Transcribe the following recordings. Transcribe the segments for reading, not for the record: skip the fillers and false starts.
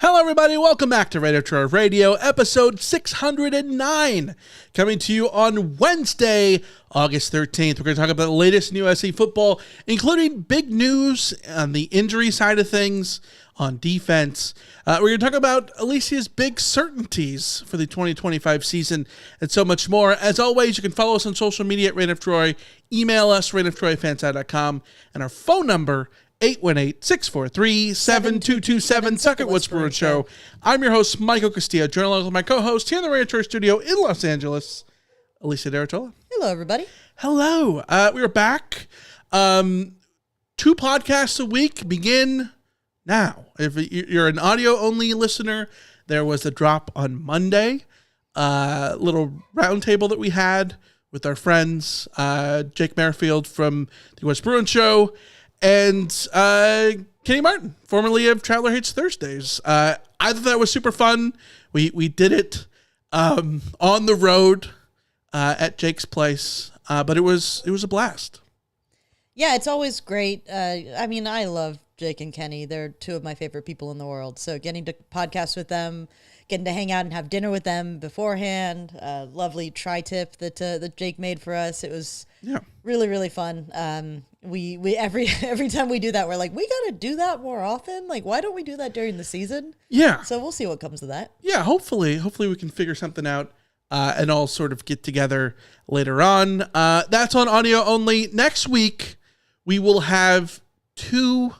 Hello, everybody. Welcome back to Retro Radio, episode 609, coming to you on Wednesday, August 13th. We're going to talk about the latest in USC football, including big news on the injury side of things, on defense. We're going to talk about Alicia's big certainties for the 2025 season, and so much more. As always, you can follow us on social media at Reign of Troy, email us, reign-of-troy-fanside.com, and our phone number, 818-643-7227, Suck It What's Bruin Show. I'm your host, Michael Castillo, joined along with my co-host here in the Reign of Troy studio in Los Angeles, Alicia D'Artola. Hello, everybody. Hello. We are back. 2 podcasts a week begin now. If you're an audio-only listener, there was a drop on Monday, little roundtable that we had with our friends, Jake Merrifield from the West Bruin Show, and Kenny Martin, formerly of Traveler Hates Thursdays. I thought that was super fun. We did it on the road at Jake's place, but it was a blast. Yeah, it's always great. I love Jake and Kenny. They're 2 of my favorite people in the world. So getting to podcast with them, getting to hang out and have dinner with them beforehand, lovely tri-tip that Jake made for us. It was really, really fun. We every time we do that, we're like, we got to do that more often. Like, why don't we do that during the season? Yeah. So we'll see what comes of that. Yeah, hopefully we can figure something out and all sort of get together later on. That's on audio only. Next week, we will have 2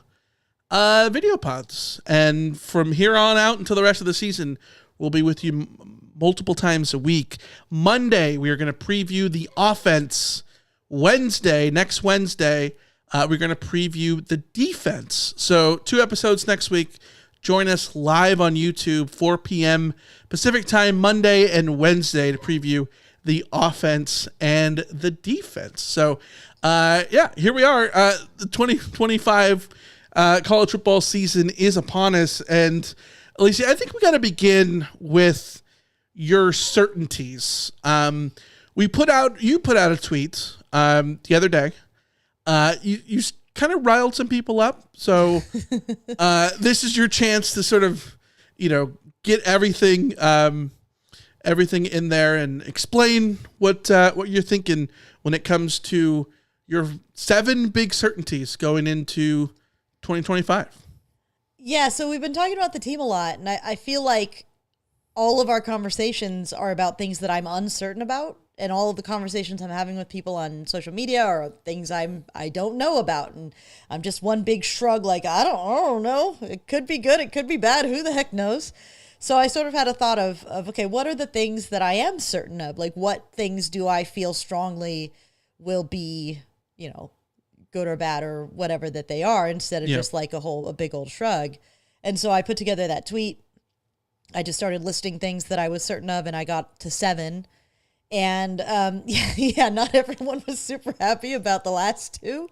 video pods. And from here on out until the rest of the season, we'll be with you multiple times a week. Monday, we are going to preview the offense. Next Wednesday, we're going to preview the defense. So 2 episodes next week. Join us live on YouTube, 4 p.m. Pacific time, Monday and Wednesday, to preview the offense and the defense. So, here we are. The 2025 college football season is upon us. And, Alicia, I think we got to begin with your certainties. You put out a tweet the other day. You kind of riled some people up. So this is your chance to sort of, get everything in there and explain what you're thinking when it comes to your 7 big certainties going into 2025. Yeah, so we've been talking about the team a lot, and I feel like all of our conversations are about things that I'm uncertain about, and all of the conversations I'm having with people on social media are things I don't know about, and I'm just one big shrug, like, I don't know. It could be good, it could be bad, who the heck knows? So I sort of had a thought of okay, what are the things that I am certain of? Like, what things do I feel strongly will be, good or bad or whatever that they are, instead of just like a big old shrug. And so I put together that tweet. I just started listing things that I was certain of, and I got to 7. And not everyone was super happy about the last 2.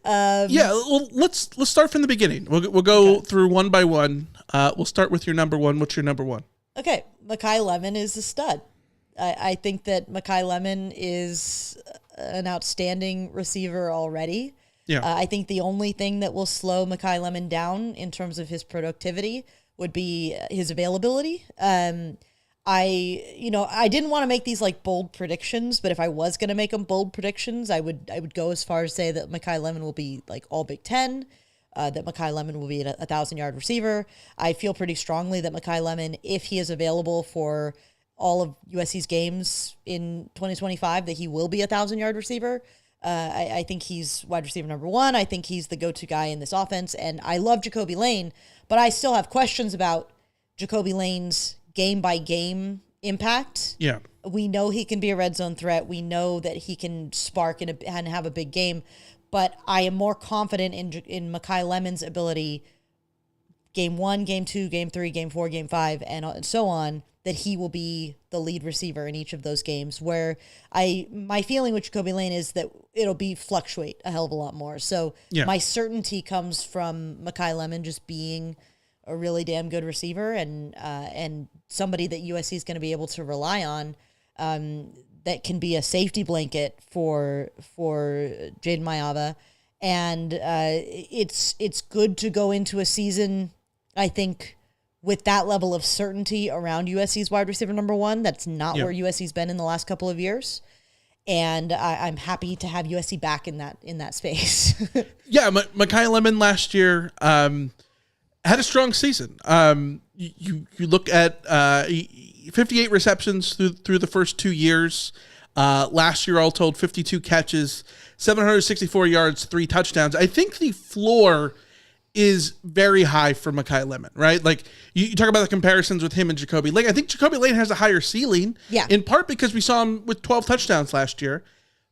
Well, let's start from the beginning. We'll go through one by one. We'll start with your number 1. What's your number 1? Okay, Makai Lemon is a stud. I think that Makai Lemon is an outstanding receiver already. Yeah. I think the only thing that will slow Makai Lemon down in terms of his productivity would be his availability. I didn't want to make these like bold predictions, but if I was going to make them bold predictions, I would go as far as say that Makai Lemon will be like all Big Ten, that Makai Lemon will be a 1,000-yard receiver. I feel pretty strongly that Makai Lemon, if he is available for all of USC's games in 2025, that he will be a 1,000-yard receiver. I think he's wide receiver number 1. I think he's the go-to guy in this offense, and I love Jacoby Lane, but I still have questions about Jacoby Lane's game-by-game impact. Yeah. We know he can be a red zone threat. We know that he can spark and have a big game, but I am more confident in Makai Lemon's ability game 1, game 2, game 3, game 4, game 5, and so on, that he will be the lead receiver in each of those games, where my feeling with Jacoby Lane is that it'll be fluctuate a hell of a lot more. So my certainty comes from Makai Lemon just being a really damn good receiver and somebody that USC is going to be able to rely on, that can be a safety blanket for Jaden Mayava. And it's good to go into a season, I think, with that level of certainty around USC's wide receiver number one. That's not where USC's been in the last couple of years. And I'm happy to have USC back in that space. Yeah, Mekhi Lemon last year had a strong season. You look at 58 receptions through the first 2 years. Last year, all told, 52 catches, 764 yards, 3 touchdowns. I think the floor is very high for Mekhi Lemon, right? Like you talk about the comparisons with him and Jacoby Lane. I think Jacoby Lane has a higher ceiling, in part because we saw him with 12 touchdowns last year.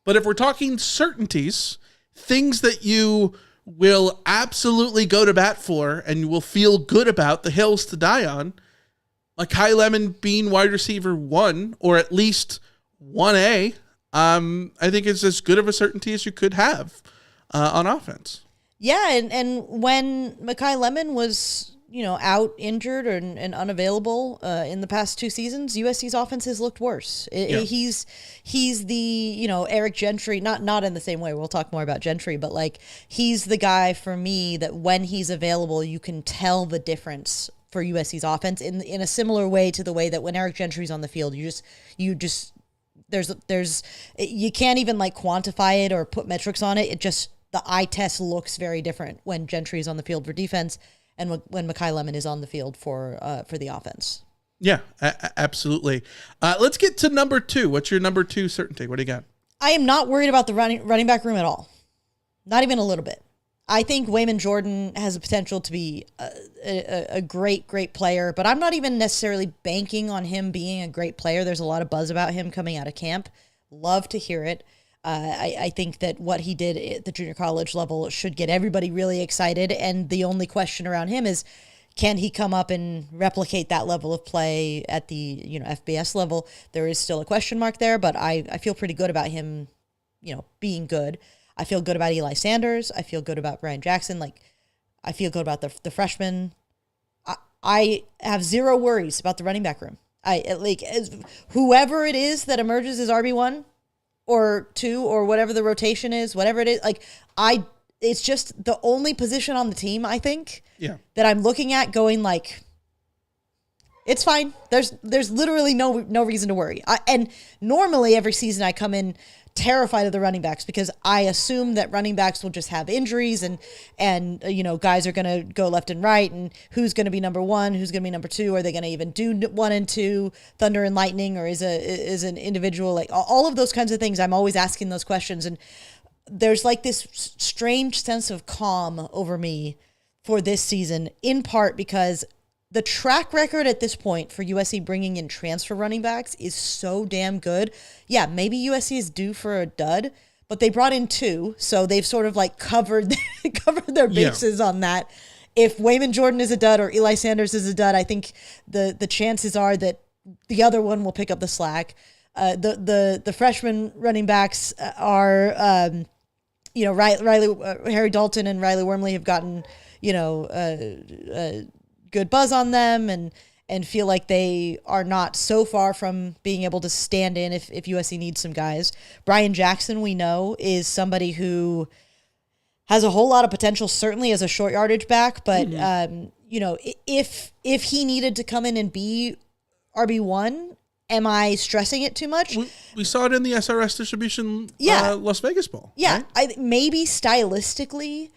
But if we're talking certainties, things that you will absolutely go to bat for and you will feel good about, the hills to die on, Mekhi Lemon being wide receiver 1 or at least 1A, I think it's as good of a certainty as you could have on offense. Yeah, and when Mekhi Lemon was, out injured and unavailable in the past 2 seasons, USC's offense has looked worse. He's the, Eric Gentry, not in the same way. We'll talk more about Gentry, but like he's the guy for me that when he's available, you can tell the difference for USC's offense in a similar way to the way that when Eric Gentry's on the field, you just there's you can't even like quantify it or put metrics on it. It just, the eye test looks very different when Gentry is on the field for defense and when Mekhi Lemon is on the field for the offense. Yeah, absolutely. Let's get to number 2. What's your number 2 certainty? What do you got? I am not worried about the running back room at all. Not even a little bit. I think Wayman Jordan has the potential to be a great player, but I'm not even necessarily banking on him being a great player. There's a lot of buzz about him coming out of camp. Love to hear it. I think that what he did at the junior college level should get everybody really excited, and the only question around him is, can he come up and replicate that level of play at the FBS level? There is still a question mark there, but I feel pretty good about him, being good. I feel good about Eli Sanders. I feel good about Brian Jackson. Like, I feel good about the freshmen. I have zero worries about the running back room. Whoever it is that emerges as RB1 or 2 or whatever the rotation is, whatever it is, it's just the only position on the team, I think, that I'm looking at going like, it's fine. There's literally no reason to worry. And normally every season I come in terrified of the running backs because I assume that running backs will just have injuries and guys are going to go left and right, and who's going to be number 1, who's going to be number 2, are they going to even do 1 and 2, thunder and lightning, or is an individual, like all of those kinds of things. I'm always asking those questions, and there's like this strange sense of calm over me for this season, in part because the track record at this point for USC bringing in transfer running backs is so damn good. Yeah, maybe USC is due for a dud, but they brought in 2, so they've sort of like covered their bases on that. If Wayman Jordan is a dud or Eli Sanders is a dud, I think the chances are that the other one will pick up the slack. The freshman running backs are, Harry Dalton and Riley Wormley have gotten, good buzz on them and feel like they are not so far from being able to stand in if USC needs some guys. Brian Jackson, we know, is somebody who has a whole lot of potential, certainly as a short yardage back, but if he needed to come in and be RB1, am I stressing it too much? We saw it in the SRS distribution Las Vegas Bowl. Yeah, right? Maybe stylistically,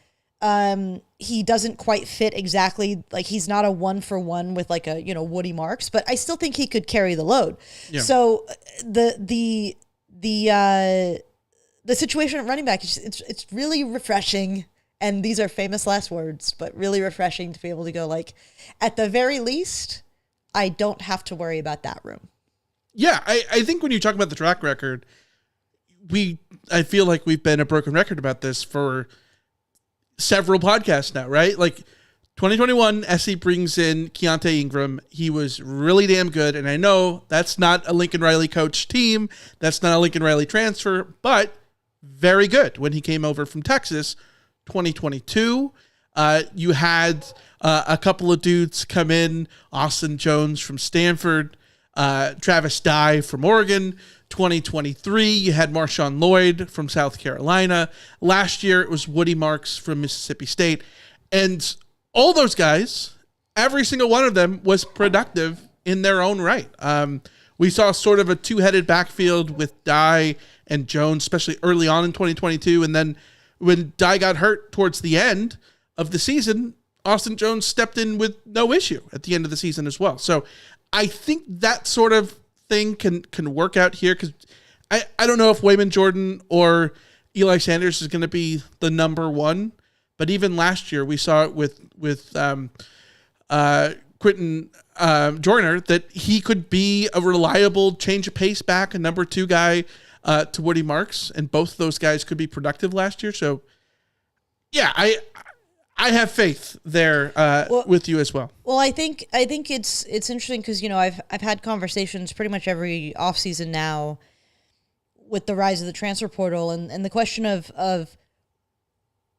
he doesn't quite fit exactly, like he's not a 1-for-1 with like a Woody Marks, but I still think he could carry the load. Yeah. So the situation at running back, it's really refreshing, and these are famous last words, but really refreshing to be able to go like, at the very least, I don't have to worry about that room. Yeah, I think when you talk about the track record, I feel like we've been a broken record about this for several podcasts now, right? Like 2021, SC brings in Keontae Ingram. He was really damn good, and I know that's not a Lincoln Riley coach team. That's not a Lincoln Riley transfer, but very good when he came over from Texas. 2022, you had a couple of dudes come in, Austin Jones from Stanford, Travis Dye from Oregon. 2023, you had Marshawn Lloyd from South Carolina. Last year, it was Woody Marks from Mississippi State. And all those guys every single one of them was productive in their own right. We saw sort of a two-headed backfield with Dye and Jones, especially early on in 2022. And then when Dye got hurt towards the end of the season, Austin Jones stepped in with no issue at the end of the season as well. So I think that sort of thing can work out here, because I don't know if Wayman Jordan or Eli Sanders is going to be the number one, but even last year we saw it with Quentin Joyner that he could be a reliable change of pace back, a number two guy to Woody Marks, and both of those guys could be productive last year. So yeah, I have faith there with you as well. Well, I think it's interesting because, I've had conversations pretty much every offseason now with the rise of the transfer portal and the question of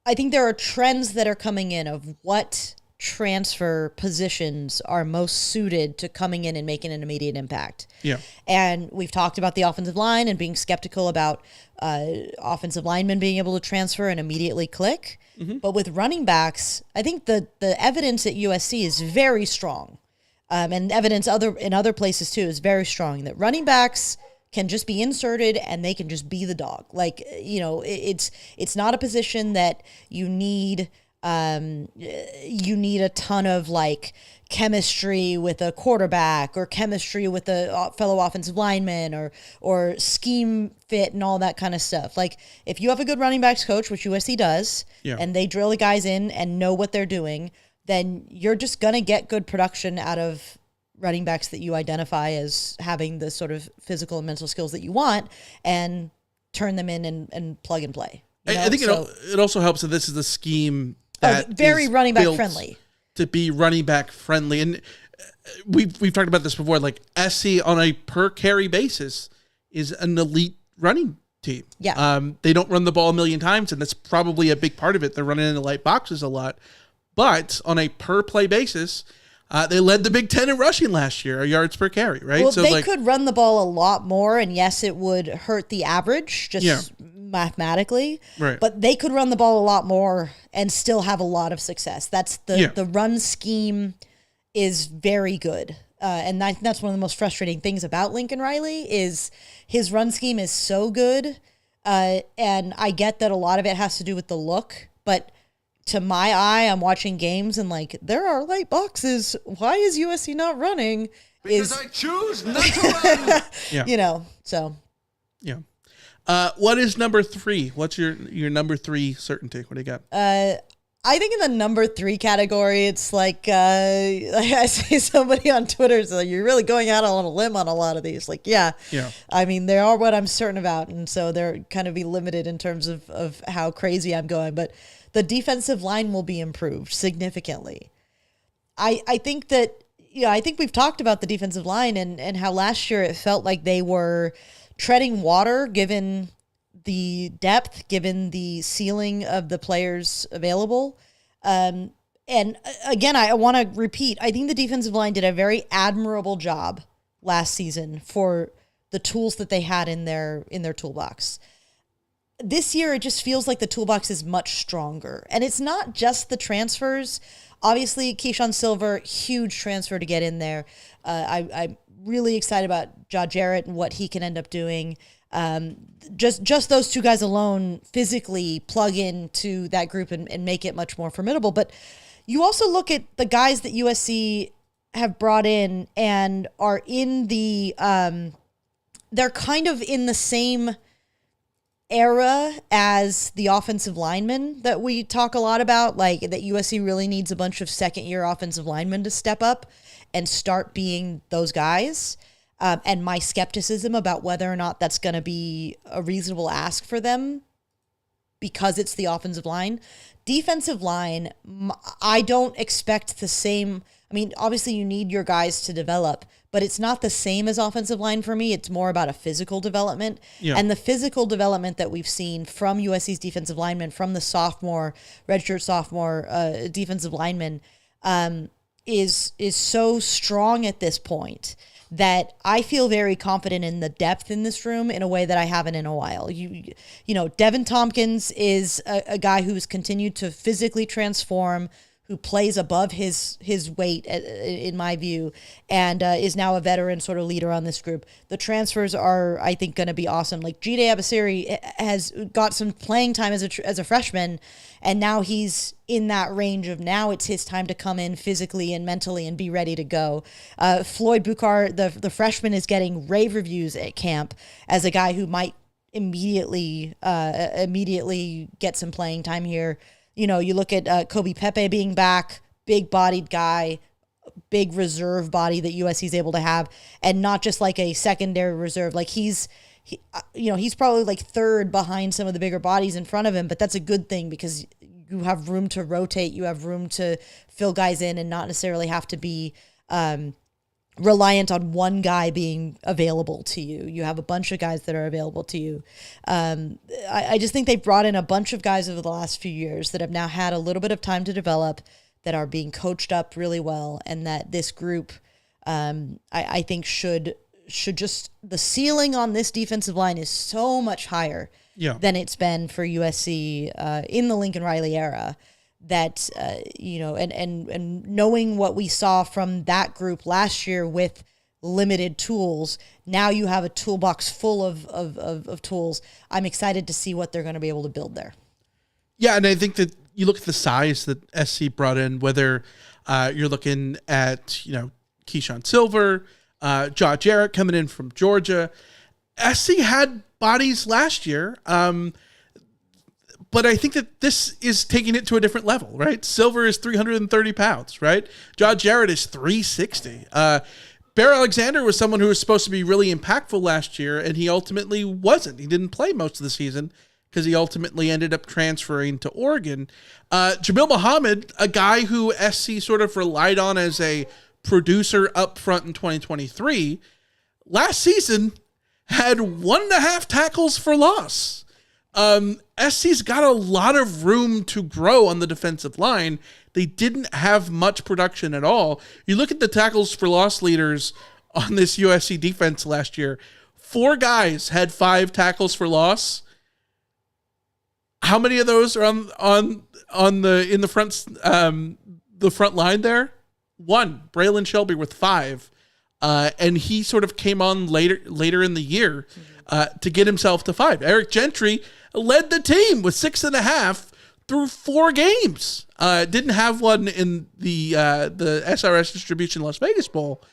I think there are trends that are coming in of what transfer positions are most suited to coming in and making an immediate impact. Yeah. And we've talked about the offensive line and being skeptical about offensive linemen being able to transfer and immediately click. Mm-hmm. But with running backs, I think the evidence at USC is very strong. And evidence in other places too is very strong that running backs can just be inserted and they can just be the dog. Like, it's not a position that you need a ton of like chemistry with a quarterback or chemistry with a fellow offensive lineman or scheme fit and all that kind of stuff. Like, if you have a good running backs coach, which USC does, and they drill the guys in and know what they're doing, then you're just going to get good production out of running backs that you identify as having the sort of physical and mental skills that you want, and turn them in and plug and play. I think it also helps that this is a scheme that very running back friendly. To be running back friendly. And we've talked about this before, like SC on a per carry basis is an elite running team. Yeah. They don't run the ball a million times, and that's probably a big part of it. They're running in the light boxes a lot. But on a per play basis, they led the Big Ten in rushing last year, yards per carry, right? Well, so they could run the ball a lot more, and yes, it would hurt the average just mathematically. Right. But they could run the ball a lot more and still have a lot of success. That's the run scheme is very good. And that's one of the most frustrating things about Lincoln Riley is his run scheme is so good. And I get that a lot of it has to do with the look, but to my eye, I'm watching games and like, there are light boxes. Why is USC not running? Because I choose not to run. So. Yeah. What is number 3? What's your number 3 certainty? What do you got? I think in the number 3 category, it's like I see somebody on Twitter, so you're really going out on a limb on a lot of these. Like, yeah. I mean, they are what I'm certain about, and so they're kind of be limited in terms of how crazy I'm going. But the defensive line will be improved significantly. I think that, I think we've talked about the defensive line and how last year it felt like they were treading water given the depth, given the ceiling of the players available. And again, I want to repeat, I think the defensive line did a very admirable job last season for the tools that they had in their toolbox. This year, it just feels like the toolbox is much stronger. And it's not just the transfers. Obviously, Keyshawn Silver, huge transfer to get in there. I'm really excited about Ja Jarrett and what he can end up doing. Just those two guys alone physically plug into that group and make it much more formidable. But you also look at the guys that USC have brought in and are in the they're kind of in the same era as the offensive linemen that we talk a lot about, like that USC really needs a bunch of second-year offensive linemen to step up and start being those guys. And my skepticism about whether or not that's going to be a reasonable ask for them because it's the offensive line. Defensive line, I don't expect the same. I mean, obviously you need your guys to develop, but it's not the same as offensive line for me. It's more about a physical development. Yeah. And the physical development that we've seen from USC's defensive linemen, from the redshirt sophomore defensive linemen, is so strong at this point that I feel very confident in the depth in this room in a way that I haven't in a while. You know, Devin Tompkins is a guy who's continued to physically transform, who plays above his weight, in my view, and is now a veteran sort of leader on this group. The transfers are, I think, going to be awesome. Like Jide Abasiri has got some playing time as a freshman, and now he's in that range of now it's his time to come in physically and mentally and be ready to go. Floyd Buchar, the freshman, is getting rave reviews at camp as a guy who might immediately get some playing time here. You know, you look at Kobe Pepe being back, big-bodied guy, big reserve body that USC is able to have, and not just like a secondary reserve. Like he's probably like third behind some of the bigger bodies in front of him, but that's a good thing because you have room to rotate, you have room to fill guys in and not necessarily have to be reliant on one guy being available to you. You have a bunch of guys that are available to you. I just think they've brought in a bunch of guys over the last few years that have now had a little bit of time to develop, that are being coached up really well, and that this group, I think should just, the ceiling on this defensive line is so much higher than it's been for USC in the Lincoln Riley era. That, and knowing what we saw from that group last year with limited tools, now you have a toolbox full of tools. I'm excited to see what they're going to be able to build there. Yeah, and I think that you look at the size that SC brought in, whether you're looking at, Keyshawn Silver, Josh Jarrett coming in from Georgia. SC had bodies last year, but I think that this is taking it to a different level, right? Silver is 330 pounds, right? Josh Jarrett is 360. Bear Alexander was someone who was supposed to be really impactful last year, and he ultimately wasn't. He didn't play most of the season because he ultimately ended up transferring to Oregon. Jamil Muhammad, a guy who SC sort of relied on as a producer up front in 2023, last season had 1.5 tackles for loss. SC's got a lot of room to grow on the defensive line. They didn't have much production at all. You look at the tackles for loss leaders on this USC defense last year. 4 guys had 5 tackles for loss. How many of those are on the front line there? 1, Braylon Shelby with 5. And he sort of came on later in the year to get himself to 5. Eric Gentry led the team with 6.5 through 4 games. Didn't have one in the SRS Distribution Las Vegas Bowl,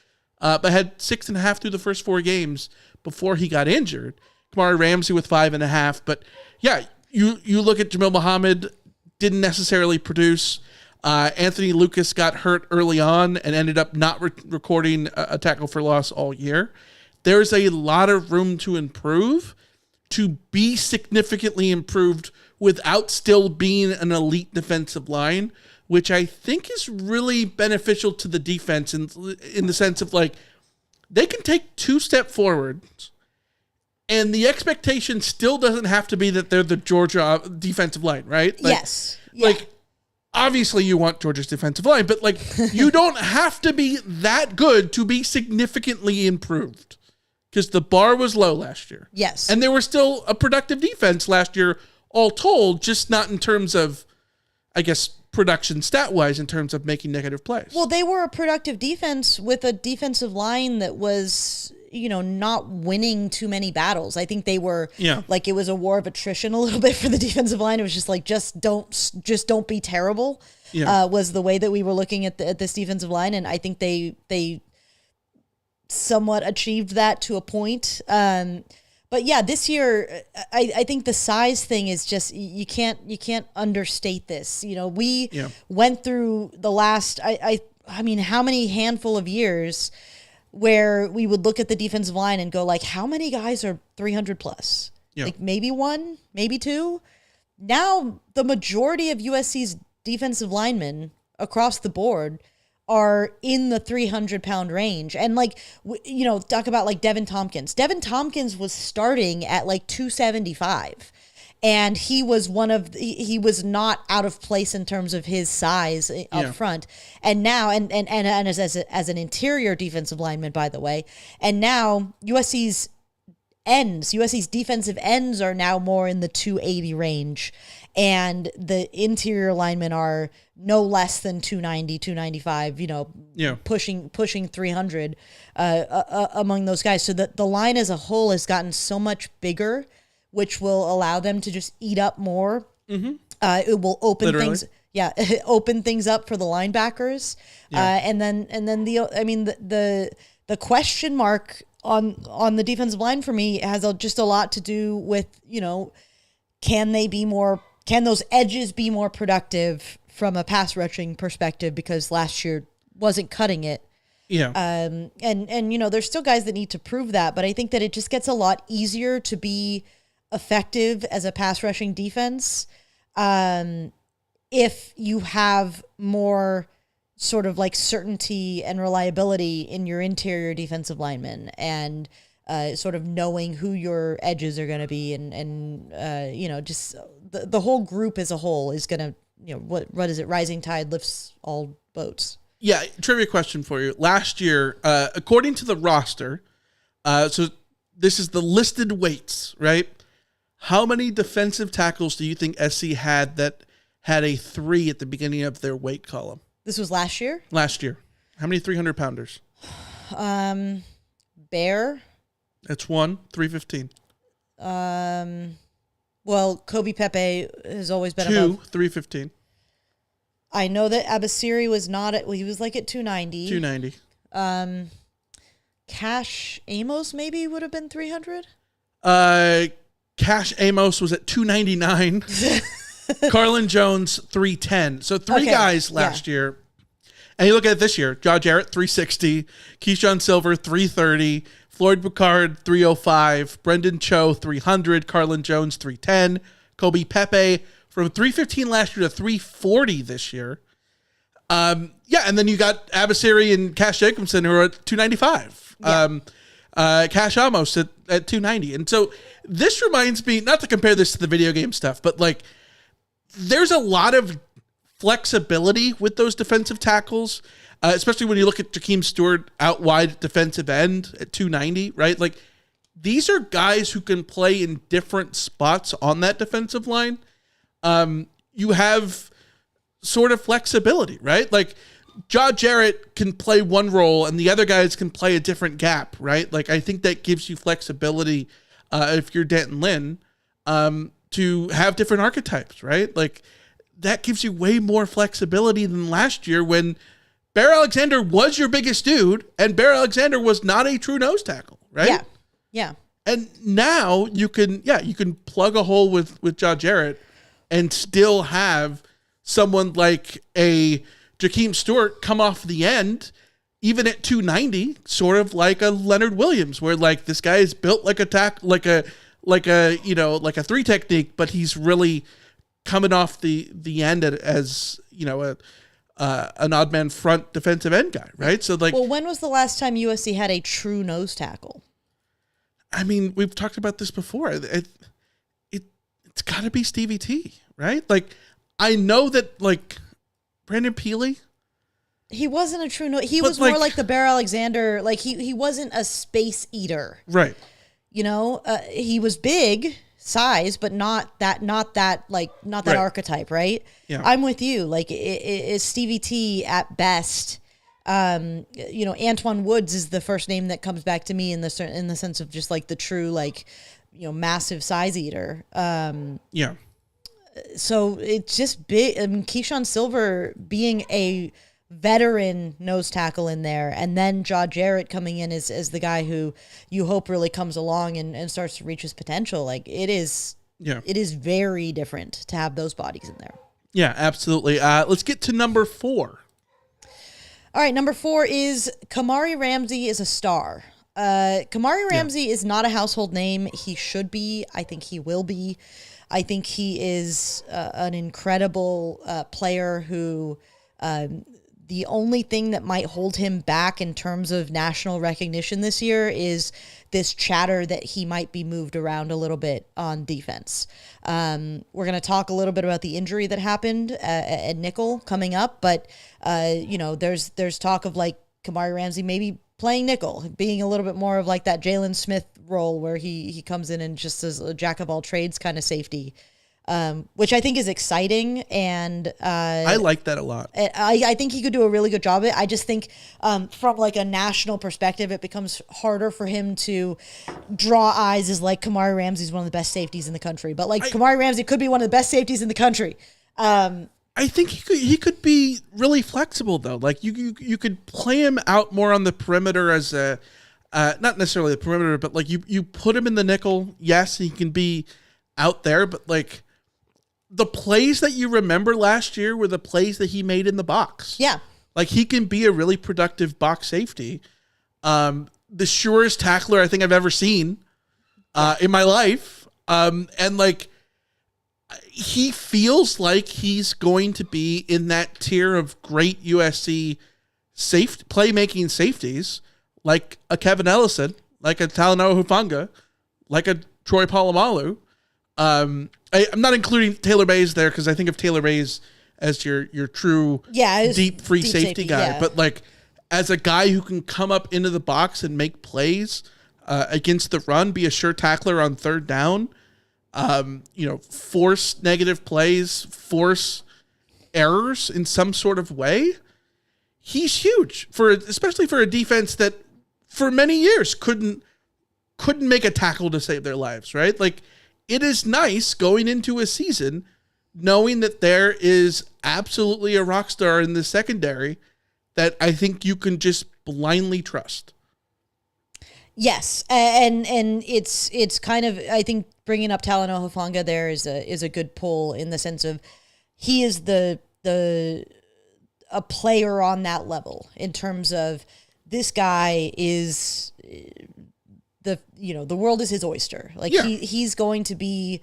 but had 6.5 through the first 4 games before he got injured. Kamari Ramsey with 5.5. But yeah, you look at Jamil Muhammad, didn't necessarily produce. Anthony Lucas got hurt early on and ended up not recording a tackle for loss all year. There's a lot of room to improve, to be significantly improved without still being an elite defensive line, which I think is really beneficial to the defense in the sense of like, they can take 2 steps forward and the expectation still doesn't have to be that they're the Georgia defensive line, right? Like, yes. Yeah. Like, obviously you want Georgia's defensive line, but like, you don't have to be that good to be significantly improved, because the bar was low last year. Yes. And they were still a productive defense last year, all told, just not in terms of, I guess, production stat-wise, in terms of making negative plays. Well, they were a productive defense with a defensive line that was, not winning too many battles. I think they were, like, it was a war of attrition a little bit for the defensive line. It was just like, just don't be terrible, was the way that we were looking at this defensive line. And I think they somewhat achieved that to a point. But yeah, this year, I think the size thing is just, you can't understate this. We went through the last, I mean, how many handful of years where we would look at the defensive line and go like, how many guys are 300 plus? Like maybe 1, maybe 2. Now the majority of USC's defensive linemen across the board are in the 300-pound range. And like, talk about like Devin Tompkins. Devin Tompkins was starting at like 275. And he was he was not out of place in terms of his size up front. And now, and as an interior defensive lineman, by the way, and now USC's defensive ends are now more in the 280 range. and the interior linemen are no less than 290, 295, pushing 300 among those guys. So that the line as a whole has gotten so much bigger, which will allow them to just eat up more. Mm-hmm. It will open things. Yeah, open things up for the linebackers. Yeah. And then the question mark on the defensive line for me has just a lot to do with, can those edges be more productive from a pass rushing perspective, because last year wasn't cutting it. Yeah. And there's still guys that need to prove that, but I think that it just gets a lot easier to be effective as a pass rushing defense if you have more sort of like certainty and reliability in your interior defensive linemen, and sort of knowing who your edges are going to be, and just the whole group as a whole is going to, what is it? Rising tide lifts all boats. Yeah. Trivia question for you. Last year, according to the roster, so this is the listed weights, right? How many defensive tackles do you think SC had that had a 3 at the beginning of their weight column? This was last year? Last year. How many 300-pounders? Bear. That's 1, 315. Well, Kobe Pepe has always been 2, above 315. I know that Abasiri was not at, he was like at 290. 290. Cash Amos maybe would have been 300. Cash Amos was at 299. Carlin Jones, 310. So 3 guys last year. And you look at it this year. Josh Jarrett, 360. Keyshawn Silver, 330. Floyd Boucard, 305. Brendan Cho, 300. Carlin Jones, 310. Kobe Pepe from 315 last year to 340 this year. And then you got Abasiri and Cash Jacobson who are at 295. Yeah. Cash Amos at 290. And so this reminds me, not to compare this to the video game stuff, but like there's a lot of flexibility with those defensive tackles, especially when you look at Jakeem Stewart out wide at defensive end at 290, right? Like these are guys who can play in different spots on that defensive line. You have sort of flexibility, right? Like Josh Jarrett can play one role and the other guys can play a different gap, right? Like I think that gives you flexibility if you're Denton Lynn to have different archetypes, right? Like that gives you way more flexibility than last year when Bear Alexander was your biggest dude and Bear Alexander was not a true nose tackle, right? Yeah. Yeah. And now you can plug a hole with Josh Jarrett and still have someone like a Jakeem Stewart come off the end, even at 290, sort of like a Leonard Williams, where like this guy is built like a 3 technique, but he's really coming off the end as an odd man front defensive end guy, right? So like, well, when was the last time USC had a true nose tackle? I mean, we've talked about this before. It's got to be Stevie T, right? Like, I know that like Brandon Peely, he wasn't a true nose. He was more like the Bear Alexander. Like he wasn't a space eater, right? He was big size, but not that right. Archetype, right? Yeah. I'm with you. Like is Stevie T at best. Antoine Woods is the first name that comes back to me in the sense of just like the true massive size eater. Yeah. So it's just big. I mean, Keyshawn Silver being a veteran nose tackle in there, and then Josh Jarrett coming in as the guy who you hope really comes along and starts to reach his potential. Like it is very different to have those bodies in there. Yeah, absolutely. Let's get to number 4. All right, number 4 is Kamari Ramsey is a star. Kamari Ramsey is not a household name. He should be. I think he will be. I think he is an incredible player who the only thing that might hold him back in terms of national recognition this year is this chatter that he might be moved around a little bit on defense. We're going to talk a little bit about the injury that happened at nickel coming up, but there's talk of like Kamari Ramsey maybe playing nickel, being a little bit more of like that Jalen Smith role where he comes in and just as a jack of all trades kind of safety. which I think is exciting. And I like that a lot. I think he could do a really good job of it. I just think from like a national perspective, it becomes harder for him to draw eyes as like Kamari Ramsey's one of the best safeties in the country. But like Kamari Ramsey could be one of the best safeties in the country. I think he could be really flexible though. Like you could play him out more on the perimeter as a not necessarily the perimeter, but like you put him in the nickel. Yes, he can be out there, but like the plays that you remember last year were the plays that he made in the box. Yeah, like he can be a really productive box safety. The surest tackler I think I've ever seen in my life, and like. He feels like he's going to be in that tier of great USC playmaking safeties, like a Kevin Ellison, like a Talanoa Hufanga, like a Troy Polamalu. I'm not including Taylor Mays there because I think of Taylor Mays as your true deep free safety guy. Yeah. But like as a guy who can come up into the box and make plays against the run, be a sure tackler on third down. Force negative plays, force errors in some sort of way. He's huge especially for a defense that for many years couldn't make a tackle to save their lives, right? Like it is nice going into a season knowing that there is absolutely a rock star in the secondary that I think you can just blindly trust. Yes, and it's kind of, I think bringing up Talanoa Hufanga there is a good pull in the sense of he is a player on that level in terms of this guy is the world is his oyster. Like he's going to be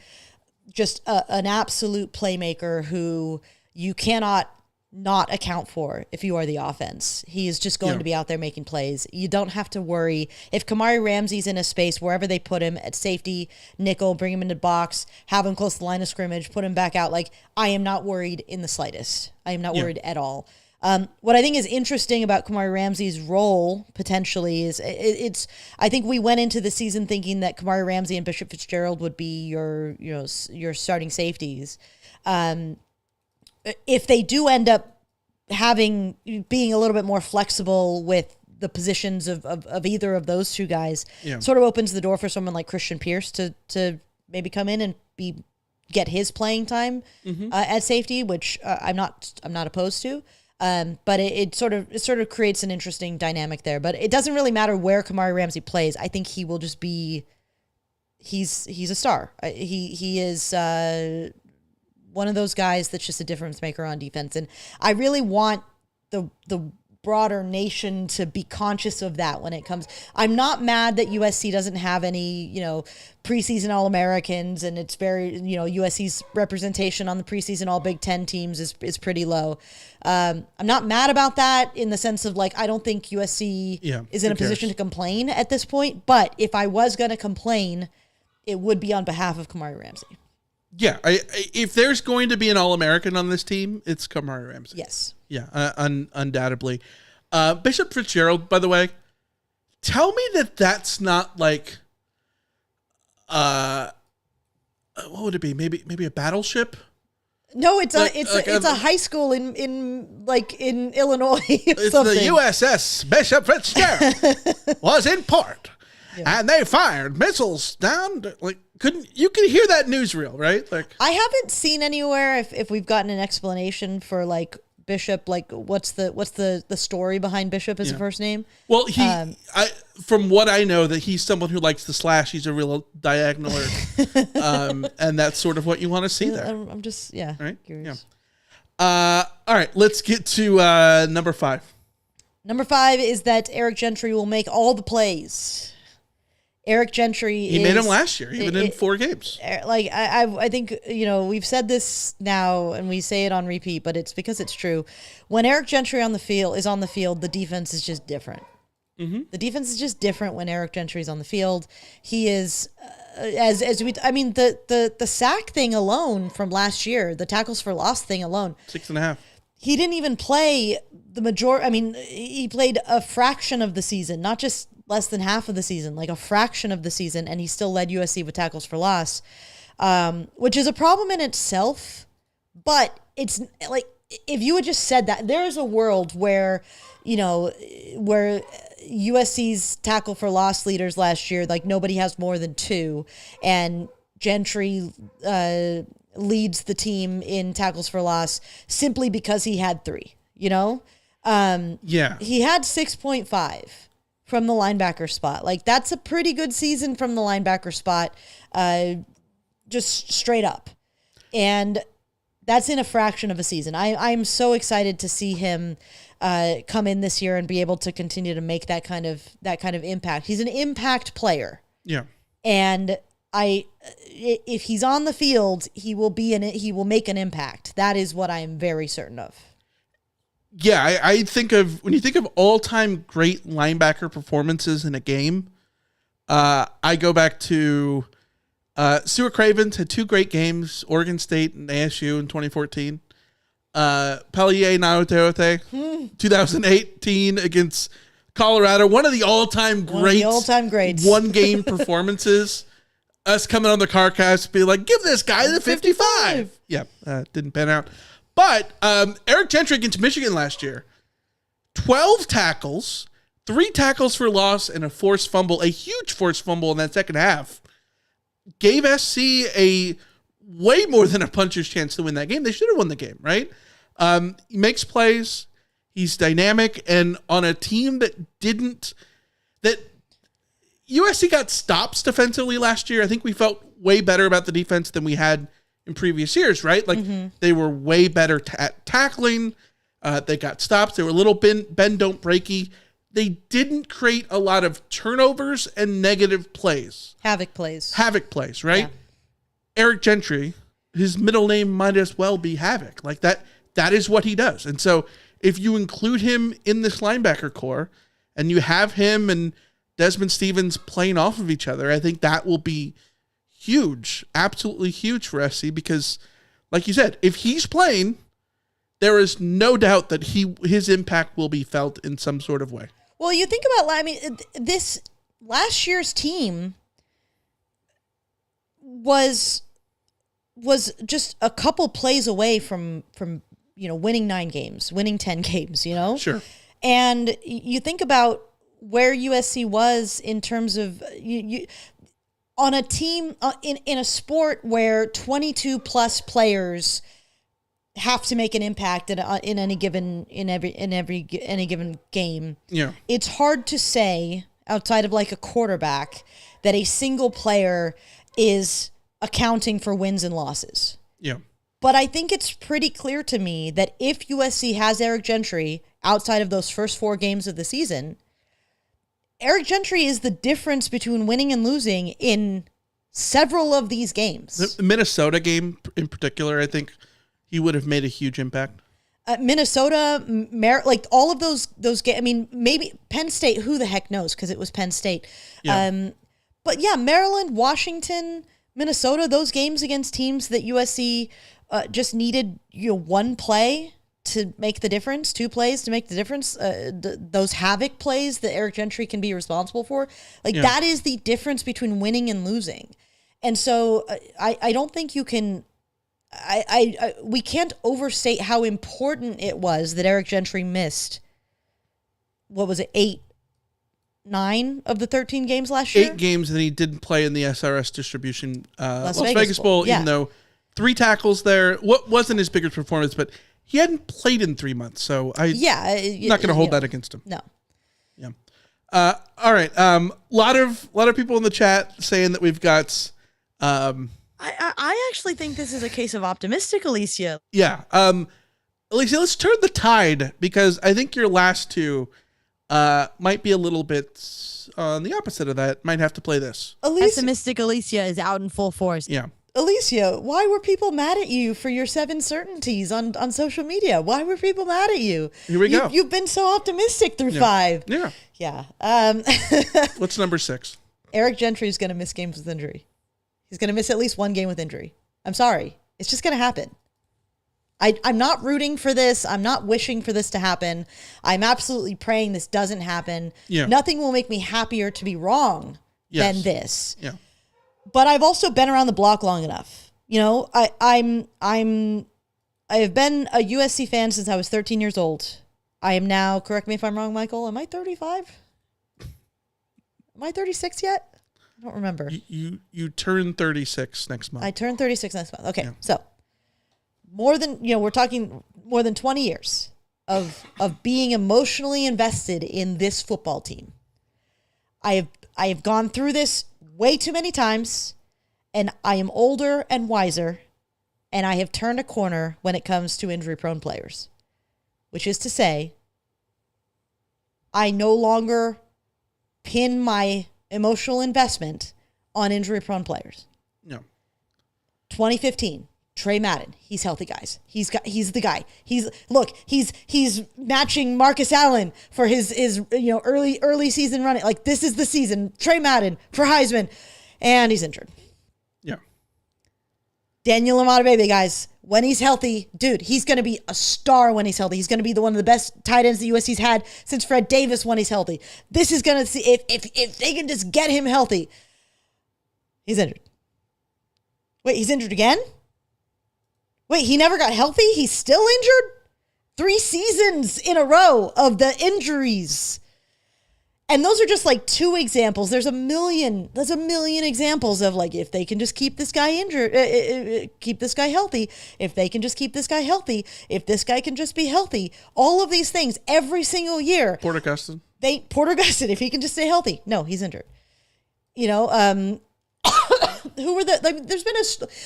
just an absolute playmaker who you cannot not account for if you are the offense. He is just going to be out there making plays. You don't have to worry. If Kamari Ramsey's in a space, wherever they put him, at safety, nickel, bring him into box, have him close to the line of scrimmage, put him back out, like, I am not worried in the slightest. I am not worried at all. What I think is interesting about Kamari Ramsey's role, potentially, is I think we went into the season thinking that Kamari Ramsey and Bishop Fitzgerald would be your starting safeties. If they do end up being a little bit more flexible with the positions of either of those two guys, sort of opens the door for someone like Christian Pierce to maybe come in and get his playing time at safety, which I'm not opposed to. But it sort of creates an interesting dynamic there. But it doesn't really matter where Kamari Ramsey plays. I think he will just be. He's a star. He is. One of those guys that's just a difference maker on defense. And I really want the broader nation to be conscious of that when it comes. I'm not mad that USC doesn't have any, preseason All-Americans, and it's very, USC's representation on the preseason All Big Ten teams is pretty low. I'm not mad about that in the sense of like, I don't think USC is in a position to complain at this point. But if I was going to complain, it would be on behalf of Kamari Ramsey. Yeah, if there's going to be an All-American on this team, it's Kamari Ramsey. Yes. Yeah, undoubtedly. Bishop Fitzgerald, by the way, tell me that's not like, what would it be? Maybe a battleship? No, it's a high school in Illinois. It's something. The USS Bishop Fitzgerald was in port, and they fired missiles down. You can hear that newsreel, right? Like, I haven't seen anywhere if we've gotten an explanation for like Bishop, like what's the story behind Bishop as a first name. Well, from what I know, that he's someone who likes to slash. He's a real diagonaler, and that's sort of what you want to see there. I'm just right? curious. Yeah. All right, let's get to number 5. Number 5 is that Eric Gentry will make all the plays. Eric Gentry He made him last year, even in 4 games. Like, I think, we've said this now and we say it on repeat, but it's because it's true. When Eric Gentry is on the field, the defense is just different. Mm-hmm. The defense is just different when Eric Gentry is on the field. He is, the sack thing alone from last year, the tackles for loss thing alone. 6.5. He didn't even play the majority. He played a fraction of the season, not just less than half of the season, like a fraction of the season, and he still led USC with tackles for loss. which is a problem in itself. But it's like, if you had just said that, there's a world where, where USC's tackle for loss leaders last year, like nobody has more than 2, and Gentry leads the team in tackles for loss simply because he had 3, He had 6.5 from the linebacker spot. Like, that's a pretty good season from the linebacker spot, just straight up. And that's in a fraction of a season. I'm so excited to see him come in this year and be able to continue to make that kind of impact. He's an impact player. Yeah. And if he's on the field, he will make an impact. That is what I am very certain of. Yeah, I think when you think of all-time great linebacker performances in a game, I go back to Stuart Cravens had 2 great games, Oregon State and ASU in 2014. Pelier Naoteote, 2018 against Colorado, one of the all-time greats. One-game performances. Us coming on the CarCast, be like, give this guy the 55. Yeah, didn't pan out. But Eric Gentry against Michigan last year, 12 tackles, 3 tackles for loss, and a forced fumble, a huge forced fumble in that second half, gave SC a way more than a puncher's chance to win that game. They should have won the game, right? He makes plays. He's dynamic. And on a team that USC got stops defensively last year. I think we felt way better about the defense than we had in previous years, right? Like, they were way better at tackling. They got stops. They were a little bend don't breaky. They didn't create a lot of turnovers and negative plays. Havoc plays, right? Yeah. Eric Gentry, his middle name might as well be Havoc. Like, that is what he does. And so if you include him in this linebacker core and you have him and Desmond Stevens playing off of each other, I think that will be huge, absolutely huge for SC, because, like you said, if he's playing, there is no doubt that his impact will be felt in some sort of way. Well, you think about, this last year's team was just a couple plays away from winning 9 games, winning 10 games, Sure. And you think about where USC was in terms of you on a team in a sport where 22 plus players have to make an impact in any given game. Yeah. It's hard to say outside of like a quarterback that a single player is accounting for wins and losses. Yeah. But I think it's pretty clear to me that if USC has Eric Gentry outside of those first 4 games of the season, Eric Gentry is the difference between winning and losing in several of these games. The Minnesota game in particular, I think he would have made a huge impact. Minnesota, like all of those games. I mean, maybe Penn State, who the heck knows, because it was Penn State. Yeah. But yeah, Maryland, Washington, Minnesota, those games against teams that USC just needed one play to make the difference, 2 plays to make the difference. Those havoc plays that Eric Gentry can be responsible for, that is the difference between winning and losing. And so I don't think you can. We can't overstate how important it was that Eric Gentry missed. What was it, 8-9 of the 13 games last year? 8 games, and he didn't play in the SRS distribution Las Vegas Bowl, yeah. even though 3 tackles there. What wasn't his biggest performance, but he hadn't played in 3 months, so I'm not going to hold that against him. No. Yeah. All right. Lot of people in the chat saying that we've got. I actually think this is a case of optimistic, Alicia. Yeah. Alicia, let's turn the tide, because I think your last 2 might be a little bit on the opposite of that. Might have to play this. Pessimistic Alicia is out in full force. Yeah. Alicia, why were people mad at you for your 7 certainties on social media? Why were people mad at you? Here we go. You've been so optimistic through 5. Yeah. Yeah. What's number 6? Eric Gentry is going to miss games with injury. He's going to miss at least 1 game with injury. I'm sorry. It's just going to happen. I'm not rooting for this. I'm not wishing for this to happen. I'm absolutely praying this doesn't happen. Yeah. Nothing will make me happier to be wrong than this. Yeah. But I've also been around the block long enough. You know, I have been a USC fan since I was 13 years old. I am now, correct me if I'm wrong, Michael, am I 35? Am I 36 yet? I don't remember. You turn 36 next month. I turn 36 next month. Okay, so we're talking more than 20 years of being emotionally invested in this football team. I have gone through this way too many times, and I am older and wiser, and I have turned a corner when it comes to injury-prone players, which is to say, I no longer pin my emotional investment on injury-prone players. No. 2015, Trey Madden. He's healthy, guys. He's the guy. He's matching Marcus Allen for his early season running. Like, this is the season. Trey Madden for Heisman, and he's injured. Yeah. Daniel Amadabebe, guys, when he's healthy, dude, he's going to be a star when he's healthy. He's going to be one of the best tight ends the USC's had since Fred Davis when he's healthy. This is going to see if they can just get him healthy. He's injured. Wait, he's injured again? Wait, he never got healthy? He's still injured? 3 seasons in a row of the injuries. And those are just like 2 examples. There's a million examples of, like, if they can just keep this guy injured, keep this guy healthy, if they can just keep this guy healthy, if this guy can just be healthy, all of these things every single year. Porter Gustin, if he can just stay healthy. No, he's injured. You know, who were there's been a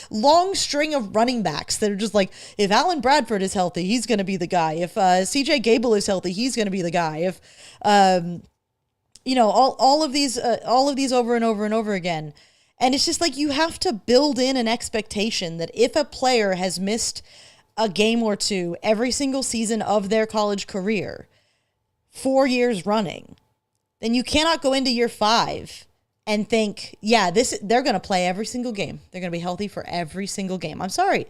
long string of running backs that are just like, if Alan Bradford is healthy, he's going to be the guy. If CJ Gable is healthy, he's going to be the guy. If, all of these over and over and over again. And it's just like, you have to build in an expectation that if a player has missed a game or two every single season of their college career, 4 years running, then you cannot go into year 5 and think, they're going to play every single game. They're going to be healthy for every single game. I'm sorry.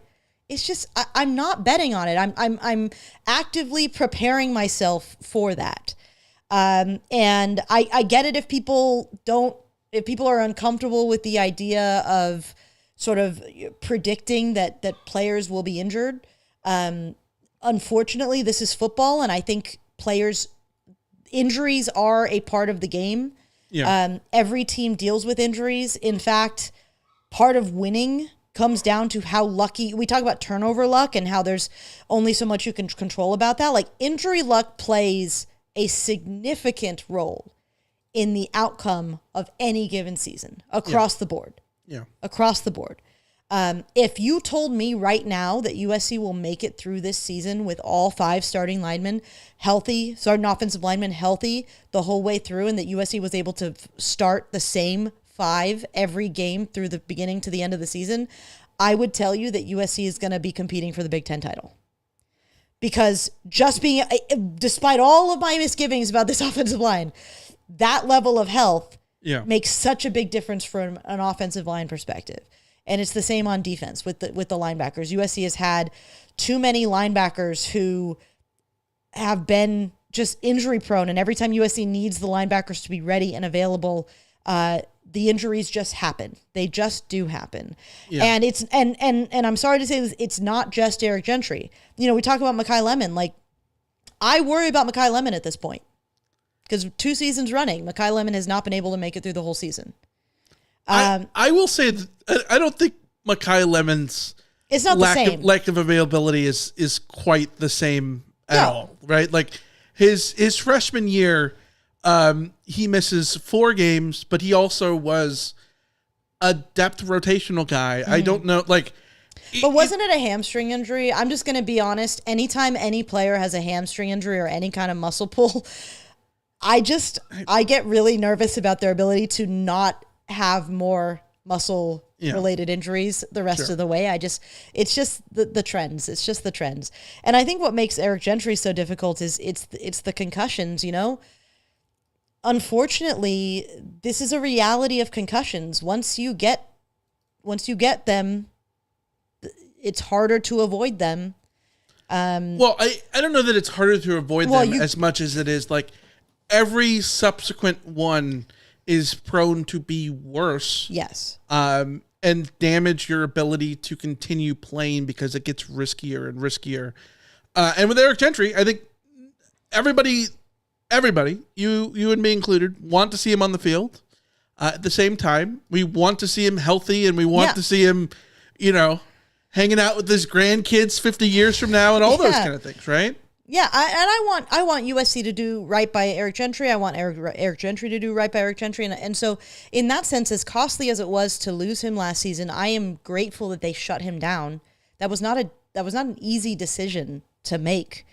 It's just, I'm not betting on it. I'm actively preparing myself for that. And I get it if people are uncomfortable with the idea of sort of predicting that players will be injured. Unfortunately, this is football, and I think injuries are a part of the game. Yeah. Every team deals with injuries. In fact, part of winning comes down to how lucky. We talk about turnover luck and how there's only so much you can control about that. Like, injury luck plays a significant role in the outcome of any given season across the board. Yeah. Across the board. If you told me right now that USC will make it through this season with all 5 starting linemen healthy, starting offensive linemen healthy the whole way through, and that USC was able to start the same 5 every game through the beginning to the end of the season, I would tell you that USC is going to be competing for the Big Ten title. Because despite all of my misgivings about this offensive line, that level of health makes such a big difference from an offensive line perspective. And it's the same on defense with the linebackers. USC has had too many linebackers who have been just injury prone, and every time USC needs the linebackers to be ready and available, the injuries just happen. They just do happen. Yeah. And it's and I'm sorry to say this, it's not just Eric Gentry. You know, we talk about Makai Lemon. Like, I worry about Makai Lemon at this point, because 2 seasons running, Makai Lemon has not been able to make it through the whole season. I will say that I don't think Makai Lemon's lack of availability is quite the same at all, right? Like, his freshman year, he misses 4 games, but he also was a depth rotational guy. I don't know, like. But wasn't it a hamstring injury? I'm just going to be honest. Anytime any player has a hamstring injury or any kind of muscle pull, I get really nervous about their ability to not have more muscle related injuries the rest of the way. It's just the trends. It's just the trends. And I think what makes Eric Gentry so difficult is it's the concussions, you know? Unfortunately, this is a reality of concussions. Once you get them, it's harder to avoid them. Well, I don't know that it's harder to avoid them as much as it is like every subsequent one is prone to be worse. Yes. And damage your ability to continue playing because it gets riskier and riskier. And with Eric Gentry, I think everybody, you and me included, want to see him on the field. At the same time, we want to see him healthy, and we want to see him, hanging out with his grandkids 50 years from now and all those kind of things, right? Yeah, I want USC to do right by Eric Gentry. I want Eric Gentry to do right by Eric Gentry, and so in that sense, as costly as it was to lose him last season, I am grateful that they shut him down. That was not an easy decision to make.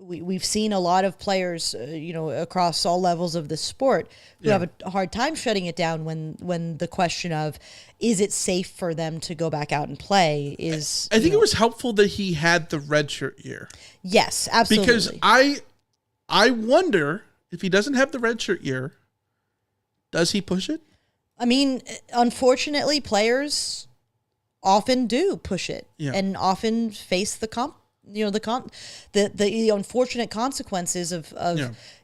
We've seen a lot of players, across all levels of the sport who have a hard time shutting it down when the question of, is it safe for them to go back out and play is... I think it was helpful that he had the redshirt year. Yes, absolutely. Because I wonder if he doesn't have the redshirt year, does he push it? I mean, unfortunately, players often do push it and often face the the unfortunate consequences of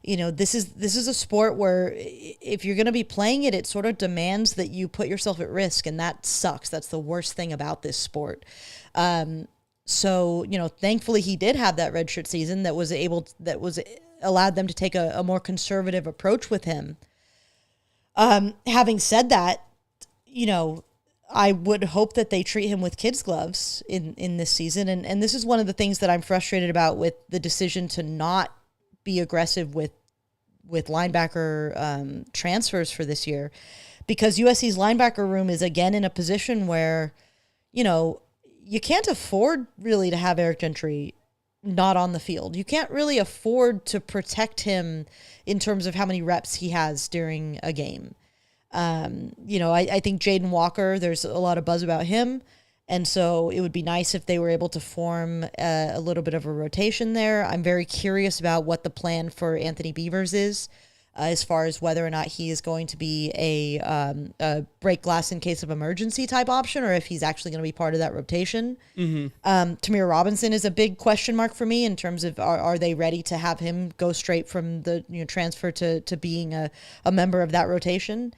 this is a sport where if you're going to be playing it, it sort of demands that you put yourself at risk, and that sucks. That's the worst thing about this sport. So thankfully he did have that redshirt season that allowed them to take a more conservative approach with him. Having said that, I would hope that they treat him with kids' gloves in this season. And this is one of the things that I'm frustrated about with the decision to not be aggressive with linebacker transfers for this year, because USC's linebacker room is again in a position where, you can't afford really to have Eric Gentry not on the field. You can't really afford to protect him in terms of how many reps he has during a game. I think Jaden Walker, there's a lot of buzz about him. And so it would be nice if they were able to form a little bit of a rotation there. I'm very curious about what the plan for Anthony Beavers is, as far as whether or not he is going to be a break glass in case of emergency type option, or if he's actually going to be part of that rotation. Mm-hmm. Tamir Robinson is a big question mark for me in terms of are they ready to have him go straight from the transfer to being a member of that rotation.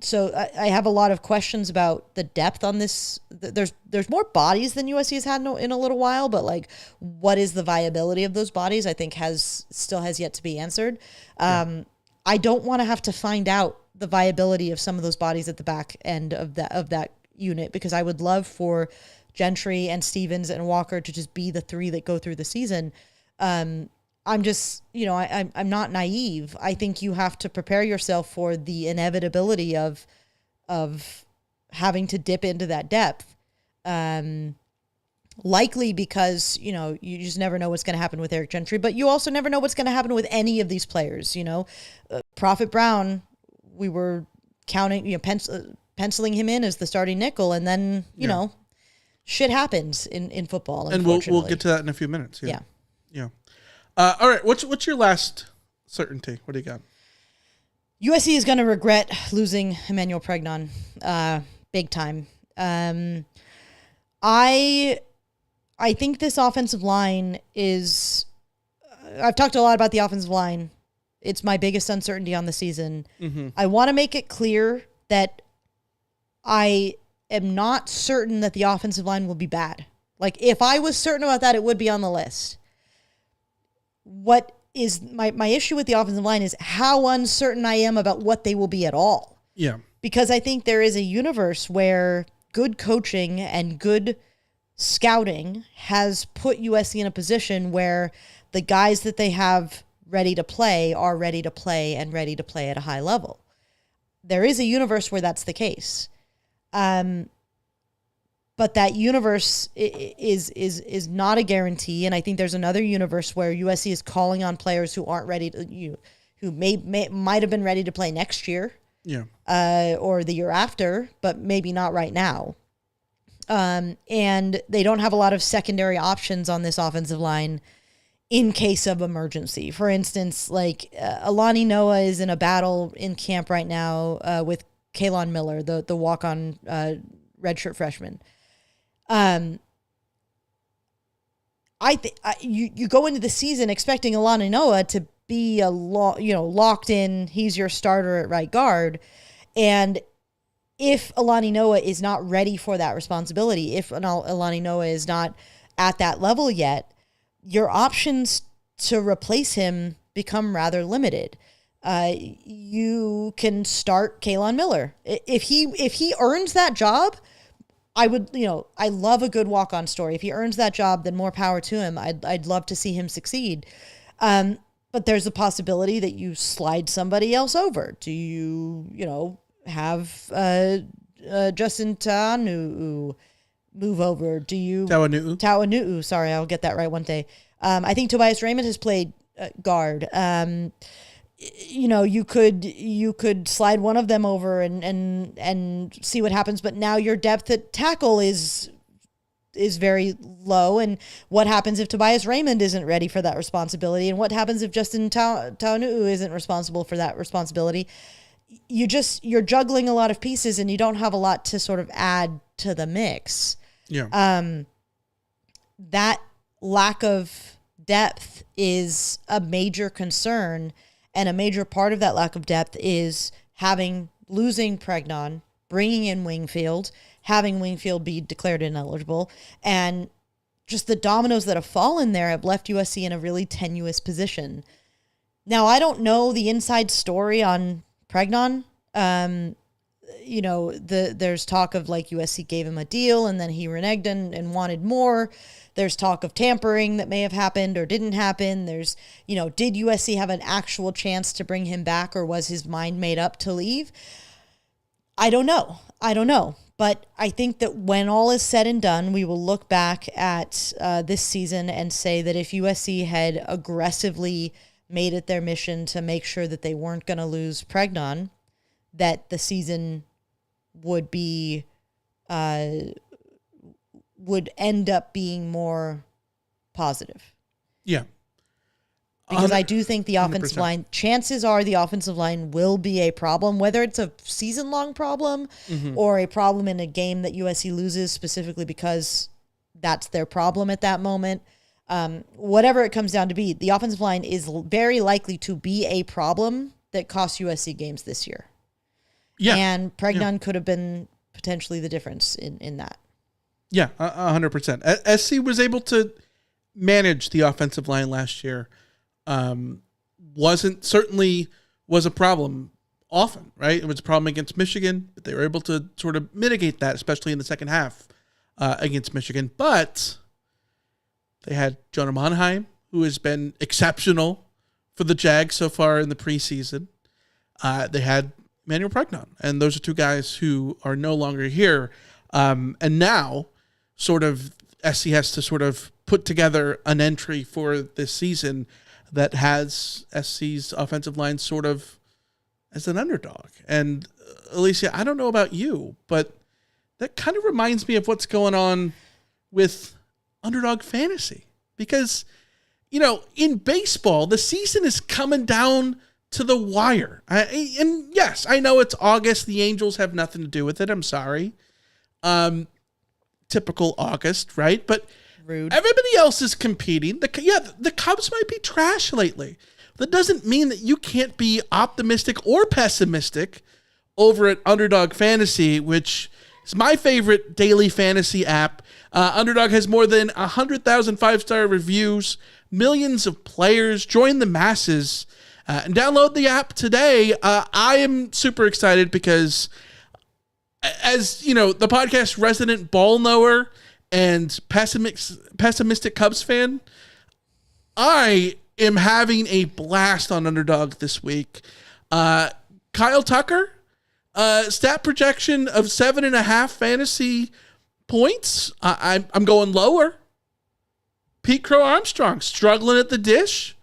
So I have a lot of questions about the depth on this. There's more bodies than USC has had in a little while, but what is the viability of those bodies? I think still has yet to be answered. I don't want to have to find out the viability of some of those bodies at the back end of that unit, because I would love for Gentry and Stevens and Walker to just be the three that go through the season. I'm just, I'm not naive. I think you have to prepare yourself for the inevitability of having to dip into that depth. Likely because, you just never know what's going to happen with Eric Gentry, but you also never know what's going to happen with any of these players. Prophet Brown, we were counting, penciling him in as the starting nickel, and then, shit happens in football. And we'll get to that in a few minutes. Yeah. All right, what's your last certainty? What do you got? USC is going to regret losing Emmanuel Pregnon, big time. I think this offensive line is. I've talked a lot about the offensive line. It's my biggest uncertainty on the season. Mm-hmm. I want to make it clear that I am not certain that the offensive line will be bad. If I was certain about that, it would be on the list. What is my issue with the offensive line is how uncertain I am about what they will be at all. Yeah. Because I think there is a universe where good coaching and good scouting has put USC in a position where the guys that they have ready to play are ready to play and ready to play at a high level. There is a universe where that's the case. But that universe is not a guarantee, and I think there's another universe where USC is calling on players who aren't ready to, who might have been ready to play next year, or the year after, but maybe not right now. And they don't have a lot of options on this offensive line in case of emergency. For instance, Alani Noah is in a battle in camp right now with Kalon Miller, the walk-on redshirt freshman. You go into the season expecting Alani Noah to be locked in, he's your starter at right guard. And if Alani Noah is not ready for that responsibility, if Alani Noah is not at that level yet, your options to replace him become rather limited. You can start Kalen Miller. If he earns that job, I would, I love a good walk-on story. If he earns that job, then more power to him. I'd love to see him succeed. But there's a possibility that you slide somebody else over. Do you, have Justin Ta'anu'u move over? Do you Ta'anu'u? Sorry, I'll get that right one day. I think Tobias Raymond has played guard. You could slide one of them over and see what happens. But now your depth at tackle is very low. And what happens if Tobias Raymond isn't ready for that responsibility? And what happens if Justin Ta'anu'u isn't responsible for that responsibility? You're juggling a lot of pieces and you don't have a lot to sort of add to the mix. Yeah. That lack of depth is a major concern, and a major part of that lack of depth is losing Pregnon, bringing in Wingfield, having Wingfield be declared ineligible, and just the dominoes that have fallen there have left USC in a really tenuous position. Now, I don't know the inside story on Pregnon. There's talk of like USC gave him a deal and then he reneged and wanted more. There's talk of tampering that may have happened or didn't happen. There's, did USC have an actual chance to bring him back, or was his mind made up to leave? I don't know. But I think that when all is said and done, we will look back at this season and say that if USC had aggressively made it their mission to make sure that they weren't going to lose Pregnon, that the season would end up being more positive. Yeah. Because I do think the offensive 100%. Line, chances are the offensive line will be a problem, whether it's a season-long problem or a problem in a game that USC loses specifically because that's their problem at that moment. Whatever it comes down to be, the offensive line is very likely to be a problem that costs USC games this year. Yeah. And Pregnon could have been potentially the difference in that. Yeah, 100%. SC was able to manage the offensive line last year. Certainly was a problem often, right? It was a problem against Michigan, but they were able to sort of mitigate that, especially in the second half against Michigan. But they had Jonah Monheim, who has been exceptional for the Jags so far in the preseason. They had Manuel Pregnon, and those are two guys who are no longer here. And now sort of SC has to sort of put together an entry for this season that has SC's offensive line sort of as an underdog. And Alicia, I don't know about you, but that kind of reminds me of what's going on with Underdog Fantasy. Because, in baseball, the season is coming down to the wire. And yes, I know it's August. The Angels have nothing to do with it. I'm sorry. Typical August, right? But rude. Everybody else is competing. The Cubs might be trash lately. That doesn't mean that you can't be optimistic or pessimistic over at Underdog Fantasy, which is my favorite daily fantasy app. Underdog has more than 100,000 five-star reviews, millions of players. Join the masses and download the app today. I am super excited because, as you know, the podcast resident ball knower and pessimistic Cubs fan, I am having a blast on Underdog this week. Kyle Tucker, stat projection of 7.5 fantasy points. I'm going lower. Pete Crow Armstrong struggling at the dish.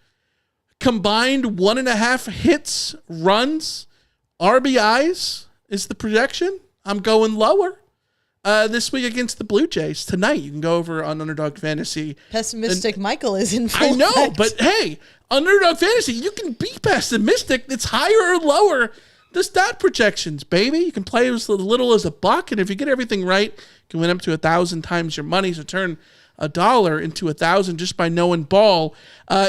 Combined 1.5 hits, runs, RBIs is the projection. I'm going lower. This week against the Blue Jays tonight. You can go over on Underdog Fantasy. Pessimistic Michael is in full I know, effect. but hey, Underdog Fantasy, you can be pessimistic. It's higher or lower the stat projections, baby. You can play as little as $1, and if you get everything right, you can win up to 1,000 times your money. So turn $1 into 1,000 just by knowing ball.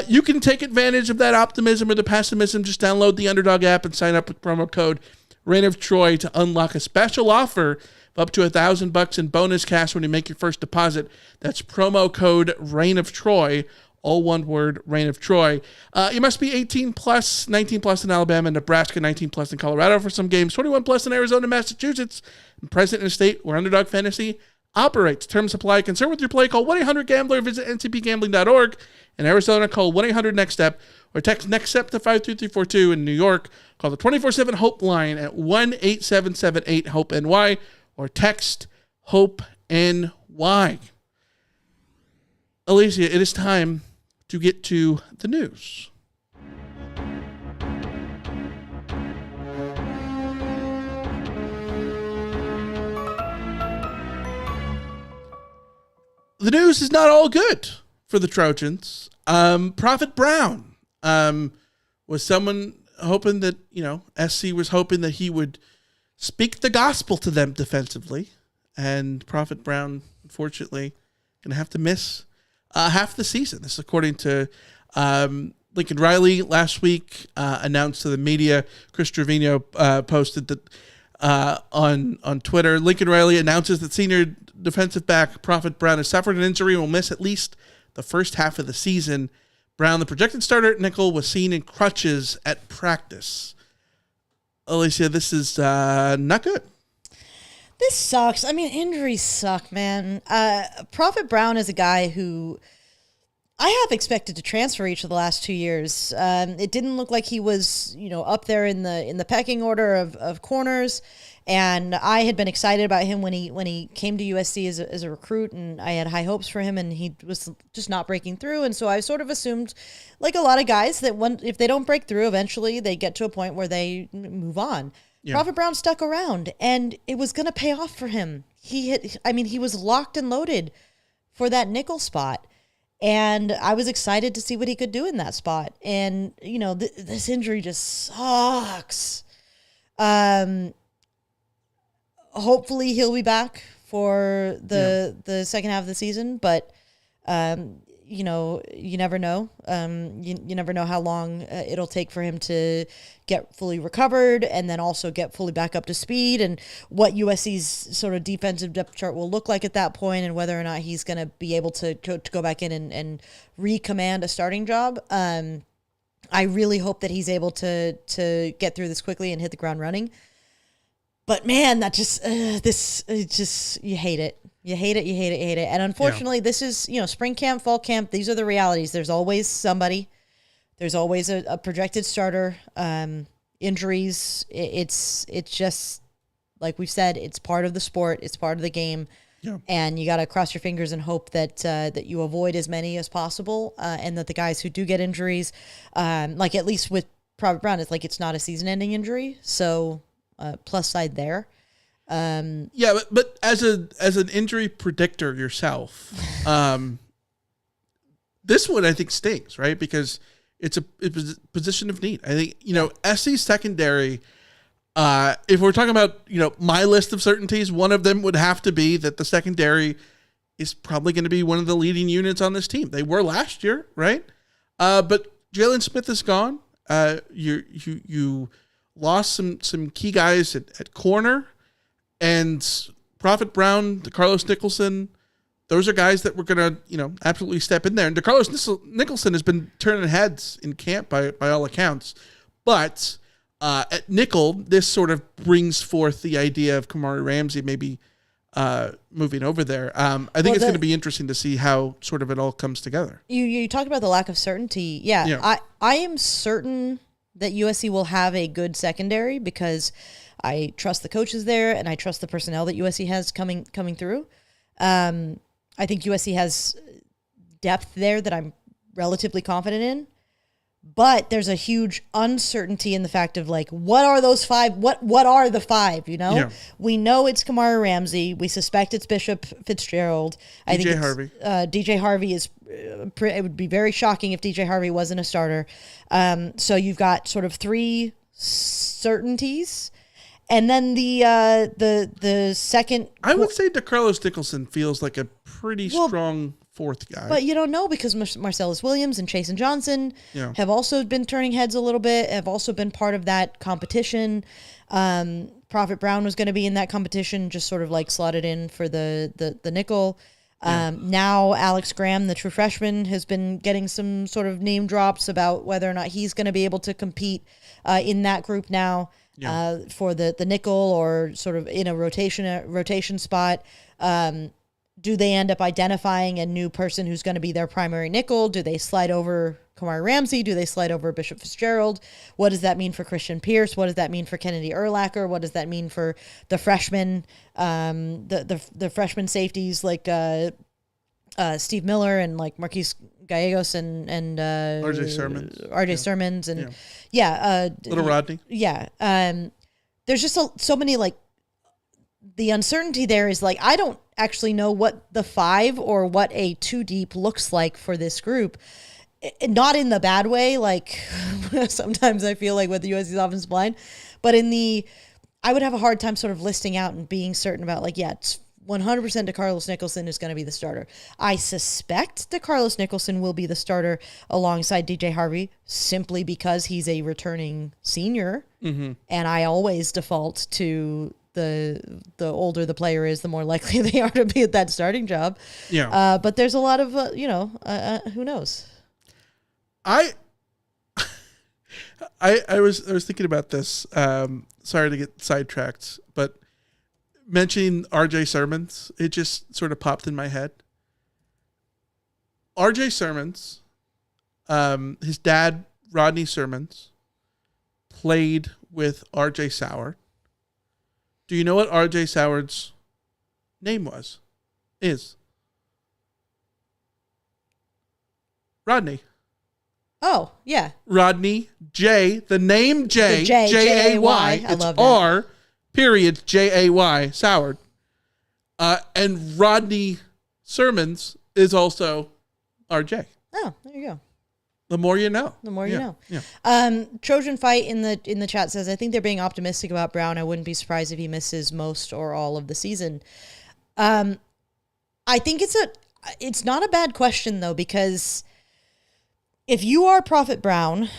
You can take advantage of that optimism or the pessimism. Just download the Underdog app and sign up with promo code Reign of Troy to unlock a special offer of up to $1,000 in bonus cash when you make your first deposit. That's promo code Reign of Troy, all one word, Reign of Troy. You must be 18 plus, 19 plus in Alabama and Nebraska, 19 plus in Colorado for some games, 21 plus in Arizona and Massachusetts, and present in a state where Underdog Fantasy operates. Terms apply. Concerned with your play, call 1-800-GAMBLER. Visit ncpgambling.org. In Arizona, call 1-800-NEXT-STEP or text NEXT-STEP to 53342. In New York, call the 24/7 HOPE line at 1-877-8-HOPE-NY or text HOPE-NY. Alicia, it is time to get to the news. The news is not all good for the Trojans. Prophet Brown was someone hoping that, SC was hoping that he would speak the gospel to them defensively. And Prophet Brown, unfortunately, going to have to miss half the season. This is according to Lincoln Riley last week, announced to the media. Chris Trevino posted that on Twitter. Lincoln Riley announces that senior defensive back Prophet Brown has suffered an injury and will miss at least the first half of the season. Brown, the projected starter at nickel, was seen in crutches at practice. Alicia, this is not good. This sucks. I mean, injuries suck, man. Prophet Brown is a guy who I have expected to transfer each of the last 2 years. It didn't look like he was, up there in the pecking order of corners. And I had been excited about him when he came to USC as a recruit, and I had high hopes for him, and he was just not breaking through. And so I sort of assumed, like a lot of guys, that if they don't break through, eventually they get to a point where they move on. Yeah. Prophet Brown stuck around, and it was going to pay off for him. He was locked and loaded for that nickel spot. And I was excited to see what he could do in that spot. And, this injury just sucks. Hopefully he'll be back for the second half of the season, but you never know. You never know how long it'll take for him to get fully recovered and then also get fully back up to speed, and what USC's sort of defensive depth chart will look like at that point, and whether or not he's going to be able to go back in and recommand a starting job. I really hope that he's able to get through this quickly and hit the ground running. But man, that just you hate it. You hate it. And unfortunately, This is, spring camp, fall camp. These are the realities. There's always somebody. There's always a projected starter. Injuries. It's just, like we've said, it's part of the sport. It's part of the game. Yeah. And you got to cross your fingers and hope that you avoid as many as possible. And that the guys who do get injuries, like at least with Prophet Brown, it's like it's not a season-ending injury. So plus side there. But as an injury predictor yourself, this one I think stings, right? Because it's a position of need. I think, SC secondary, if we're talking about, my list of certainties, one of them would have to be that the secondary is probably going to be one of the leading units on this team. They were last year, right? But Jalen Smith is gone. You lost some key guys at corner, and Prophet Brown, DeCarlos Nicholson, those are guys that were going to, absolutely step in there. And DeCarlos Nicholson has been turning heads in camp by all accounts. But at nickel, this sort of brings forth the idea of Kamari Ramsey maybe moving over there. I think it's going to be interesting to see how sort of it all comes together. You talked about the lack of certainty. Yeah. I am certain that USC will have a good secondary because I trust the coaches there and I trust the personnel that USC has coming through. I think USC has depth there that I'm relatively confident in, but there's a huge uncertainty in the fact of like, what are those five? What are the five? We know it's Kamari Ramsey. We suspect it's Bishop Fitzgerald. DJ Harvey is. It would be very shocking if DJ Harvey wasn't a starter. So you've got sort of three certainties, and then the second. I would say DeCarlos Nicholson feels like a pretty strong fourth guy. But you don't know because Marcellus Williams and Chasen Johnson have also been turning heads a little bit, have also been part of that competition. Prophet Brown was going to be in that competition, just sort of like slotted in for the nickel. Now Alex Graham, the true freshman, has been getting some sort of name drops about whether or not he's going to be able to compete in that group now for the nickel or sort of in a rotation spot. Do they end up identifying a new person who's going to be their primary nickel? Do they slide over Kamari Ramsey? Do they slide over Bishop Fitzgerald? What does that mean for Christian Pierce? What does that mean for Kennedy Urlacher? What does that mean for the freshmen, the freshman safeties like Steve Miller and like Marquise Gallegos and RJ Sermons and little Rodney. There's just so many, like, the uncertainty there is like, I don't actually know what the 5 or what a 2 deep looks like for this group. Not in the bad way, like sometimes I feel like with the USC's offensive line, but I would have a hard time sort of listing out and being certain about like, it's 100% DeCarlos Nicholson is going to be the starter. I suspect DeCarlos Nicholson will be the starter alongside DJ Harvey simply because he's a returning senior. Mm-hmm. And I always default to the older the player is, the more likely they are to be at that starting job. Yeah. But there's a lot of, who knows? I was thinking about this. Sorry to get sidetracked, but mentioning RJ Sermons, it just sort of popped in my head. RJ Sermons, his dad, Rodney Sermons, played with RJ Soward. Do you know what RJ Soward's name is? Rodney. Oh, yeah. Rodney J. The name J. J-A-Y. I love that. R. Period. J-A-Y. Soward. And Rodney Sermons is also RJ. Oh, there you go. The more you know. The more you know. Yeah. Trojan Fight in the chat says, I think they're being optimistic about Brown. I wouldn't be surprised if he misses most or all of the season. I think it's not a bad question though, because if you are Prophet Brown,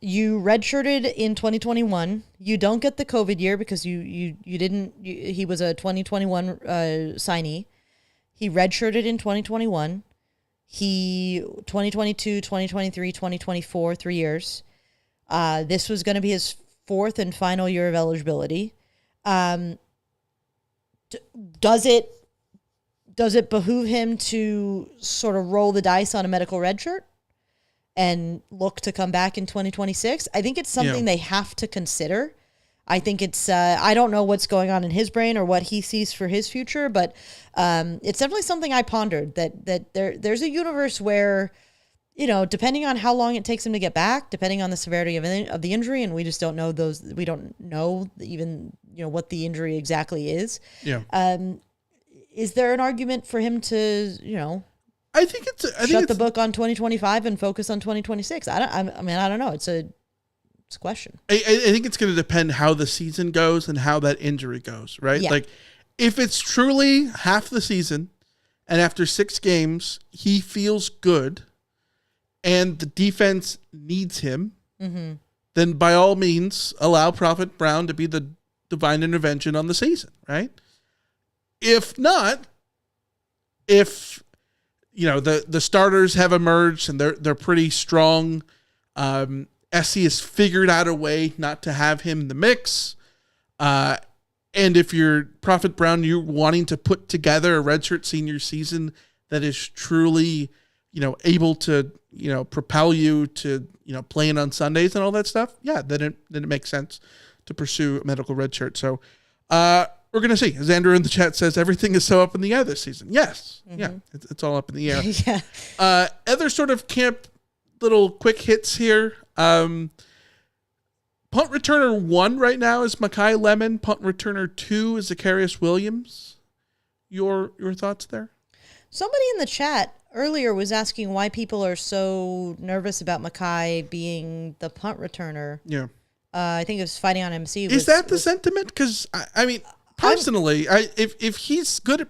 you redshirted in 2021. You don't get the COVID year because you didn't. He was a 2021 signee. He redshirted in 2021. He 2022, 2023, 2024, 3 years. This was going to be his 4th and final year of eligibility. Does it behoove him to sort of roll the dice on a medical redshirt and look to come back in 2026? I think it's something they have to consider. I think it's, I don't know what's going on in his brain or what he sees for his future, but it's definitely something I pondered, that there's a universe where, depending on how long it takes him to get back, depending on the severity of the injury, and we just don't know we don't know even, what the injury exactly is. Yeah. Is there an argument for him to, I think shut the book on 2025 and focus on 2026? I don't know. It's a question. I think it's going to depend how the season goes and how that injury goes, right? Yeah. Like, if it's truly half the season and after 6 games he feels good and the defense needs him, mm-hmm. then by all means allow Prophet Brown to be the divine intervention on the season, right? If not, if the starters have emerged and they're pretty strong, SC has figured out a way not to have him in the mix. And if you're Prophet Brown, you're wanting to put together a redshirt senior season that is truly, able to, propel you to, playing on Sundays and all that stuff. Yeah, then it makes sense to pursue a medical redshirt. So we're going to see. As Andrew in the chat says, everything is so up in the air this season. Yes. Mm-hmm. Yeah, it's all up in the air. Yeah. Other sort of camp little quick hits here. Punt returner 1 right now is Makai Lemon. Punt returner 2 is Zacharias Williams. Your thoughts there? Somebody in the chat earlier was asking why people are so nervous about Makai being the punt returner. Yeah. I think it was Fighting on MC. Is that the sentiment? Because, I mean, personally, if he's good at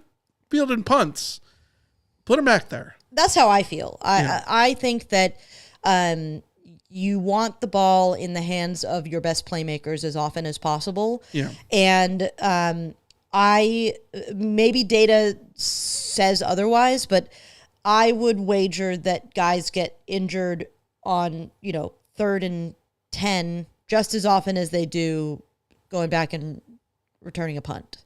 fielding punts, put him back there. That's how I feel. I think that you want the ball in the hands of your best playmakers as often as possible. Yeah. And maybe data says otherwise, but I would wager that guys get injured on, 3rd and 10 just as often as they do going back and returning a punt.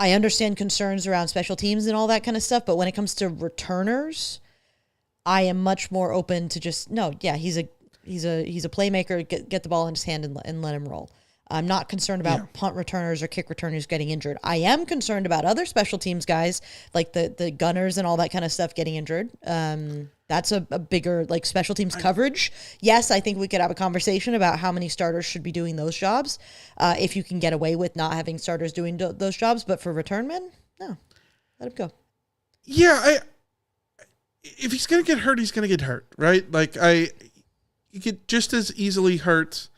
I understand concerns around special teams and all that kind of stuff, but when it comes to returners, I am much more open to just he's a playmaker. Get the ball in his hand and let him roll. I'm not concerned about punt returners or kick returners getting injured. I am concerned about other special teams guys like the gunners and all that kind of stuff getting injured. That's a bigger special teams coverage. Yes, I think we could have a conversation about how many starters should be doing those jobs if you can get away with not having starters doing those jobs. But for return men, no, let him go. Yeah, if he's going to get hurt, he's going to get hurt, right? You could just as easily hurt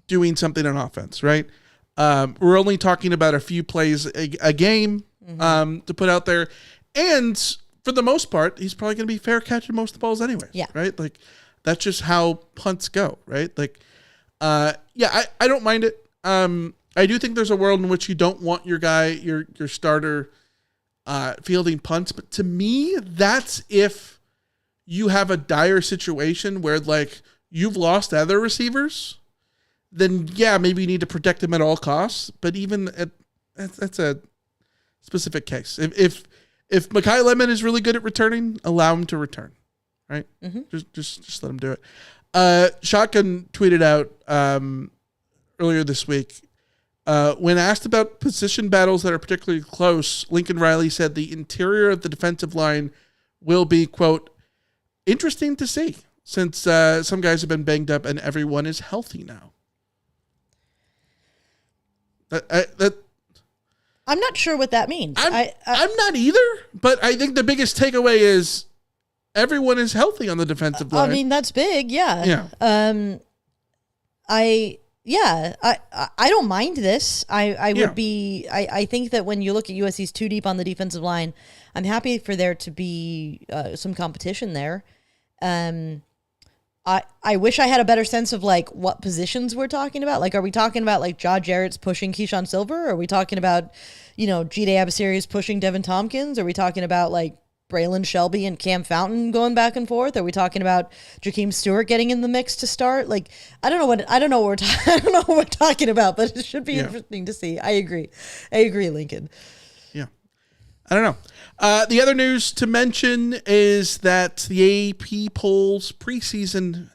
doing something on offense, right? We're only talking about a few plays a game to put out there. And for the most part, he's probably going to be fair catching most of the balls anyway. Yeah. Right? That's just how punts go, right? I don't mind it. I do think there's a world in which you don't want your guy, your starter, fielding punts. But to me, that's if you have a dire situation where you've lost other receivers, then maybe you need to protect them at all costs. But even that's a specific case. If Makai Lemon is really good at returning, allow him to return, right? Mm-hmm. Just let him do it. Shotgun tweeted out earlier this week, when asked about position battles that are particularly close, Lincoln Riley said the interior of the defensive line will be, quote, interesting to see since some guys have been banged up and everyone is healthy now. I'm not sure what that means. I'm not either, but I think the biggest takeaway is everyone is healthy on the defensive line. I mean, that's big, yeah. I don't mind this. I think that when you look at USC's too deep on the defensive line, I'm happy for there to be some competition there. I wish I had a better sense of what positions we're talking about. Are we talking about Jaw Jarrett's pushing Keyshawn Silver? Are we talking about, G.Day Abasarius pushing Devin Tompkins? Are we talking about Braylon Shelby and Cam Fountain going back and forth? Are we talking about Jakeem Stewart getting in the mix to start? I don't know what we're talking about, but it should be interesting to see. I agree, Lincoln. Yeah, I don't know. The other news to mention is that the AP polls preseason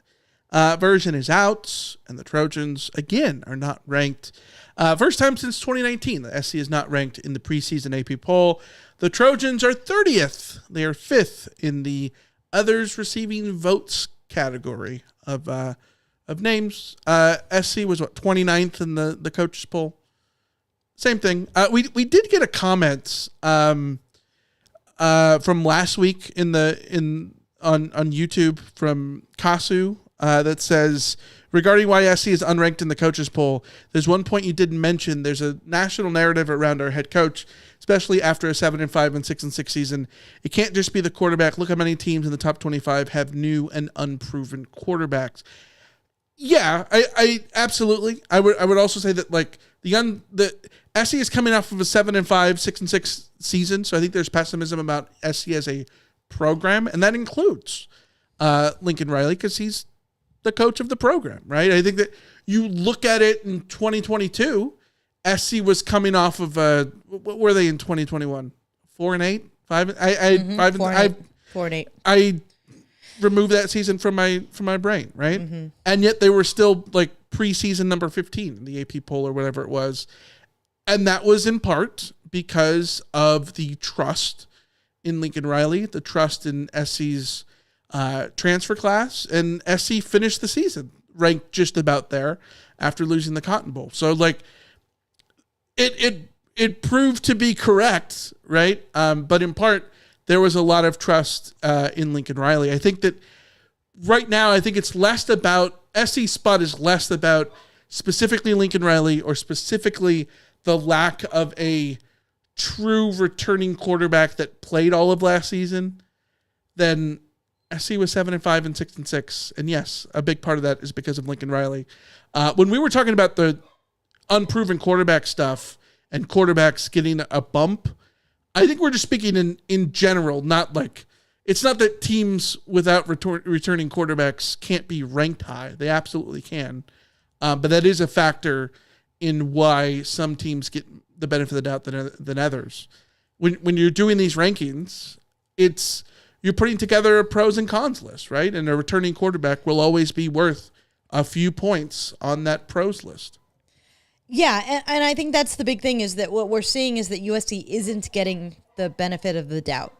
version is out, and the Trojans again are not ranked. First time since 2019, the SC is not ranked in the preseason AP poll. The Trojans are 30th. They are 5th in the others receiving votes category of names. SC was 29th in the coaches poll. Same thing. We did get a comment from last week on YouTube from Kasu that says, regarding why SC is unranked in the coaches poll, there's one point you didn't mention. There's a national narrative around our head coach, especially after a 7-5 and 6-6 season. It can't just be the quarterback. Look how many teams in the top 25 have new and unproven quarterbacks. Yeah, I absolutely. I would also say that the SC is coming off of a 7-5, 6-6 season, so I think there's pessimism about SC as a program, and that includes Lincoln Riley because he's the coach of the program, right? I think that you look at it in 2022, SC was coming off of what were they in 2021? 4-8, 5. 4-8. I removed that season from my brain, right? Mm-hmm. And yet they were still preseason number 15 in the AP poll or whatever it was, and that was in part because of the trust in Lincoln Riley, the trust in SC's transfer class, and SC finished the season ranked just about there after losing the Cotton Bowl. So it proved to be correct, right? But in part, there was a lot of trust in Lincoln Riley. I think that right now, I think it's less about SC's spot is less about specifically Lincoln Riley or specifically the lack of a true returning quarterback that played all of last season, then SC was 7-5 and 6-6. And yes, a big part of that is because of Lincoln Riley. When we were talking about the unproven quarterback stuff and quarterbacks getting a bump, I think we're just speaking in general, not like, it's not that teams without returning quarterbacks can't be ranked high. They absolutely can. But that is a factor in why some teams get the benefit of the doubt than others. When you're doing these rankings, you're putting together a pros and cons list, right? And a returning quarterback will always be worth a few points on that pros list. Yeah, and I think that's the big thing, is that what we're seeing is that USC isn't getting the benefit of the doubt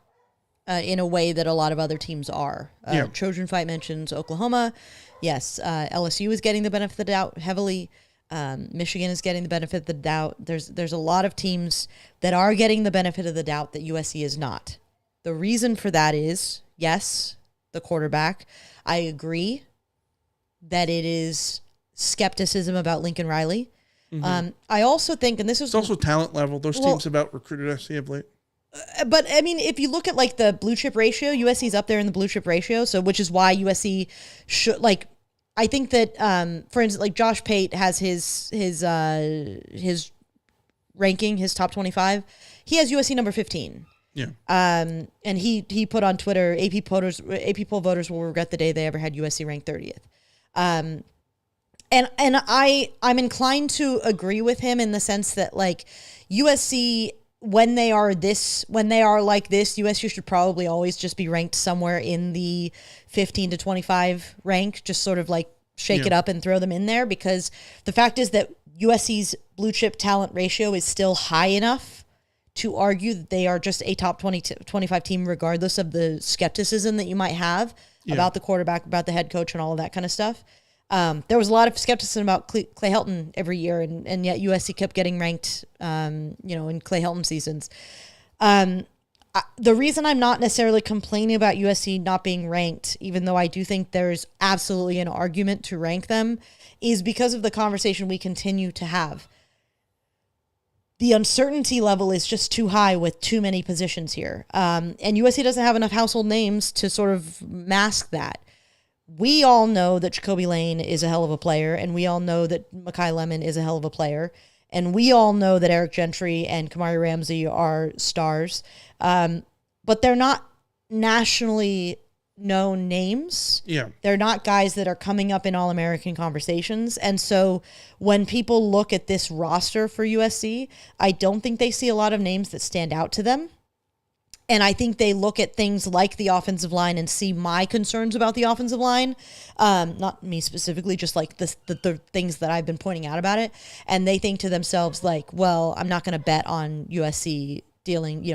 in a way that a lot of other teams are. Trojan Fight mentions Oklahoma. Yes, LSU is getting the benefit of the doubt heavily. Michigan is getting the benefit of the doubt. There's a lot of teams that are getting the benefit of the doubt that USC is not. The reason for that is, yes, the quarterback. I agree that it is skepticism about Lincoln Riley. Mm-hmm. I also think, and this is... It's also talent level. Those teams have out-recruited SC of late. But, I mean, if you look at, like, the blue chip ratio, USC's up there in the blue chip ratio, so which is why USC should, like... I think that, for instance, like Josh Pate has his ranking, his top 25. He has USC number 15. Yeah. And he put on Twitter, AP poll voters will regret the day they ever had USC ranked 30th. And I'm inclined to agree with him in the sense that, like, USC, when they are like this, USC should probably always just be ranked somewhere in the 15 to 25 rank, just sort of like shake it up and throw them in there, because the fact is that USC's blue chip talent ratio is still high enough to argue that they are just a top 25 team, regardless of the skepticism that you might have about the quarterback, about the head coach, and all of that kind of stuff. There was a lot of skepticism about Clay Helton every year, and yet USC kept getting ranked, in Clay Helton seasons. The reason I'm not necessarily complaining about USC not being ranked, even though I do think there's absolutely an argument to rank them, is because of the conversation we continue to have. The uncertainty level is just too high with too many positions here. And USC doesn't have enough household names to sort of mask that. We all know that Jacoby Lane is a hell of a player, and we all know that Makai Lemon is a hell of a player, and we all know that Eric Gentry and Kamari Ramsey are stars, but they're not nationally known names. Yeah. They're not guys that are coming up in All-American conversations, and so when people look at this roster for USC, I don't think they see a lot of names that stand out to them. And I think they look at things like the offensive line and see my concerns about the offensive line, not me specifically, just like the things that I've been pointing out about it. And they think to themselves, like, well, I'm not going to bet on USC dealing,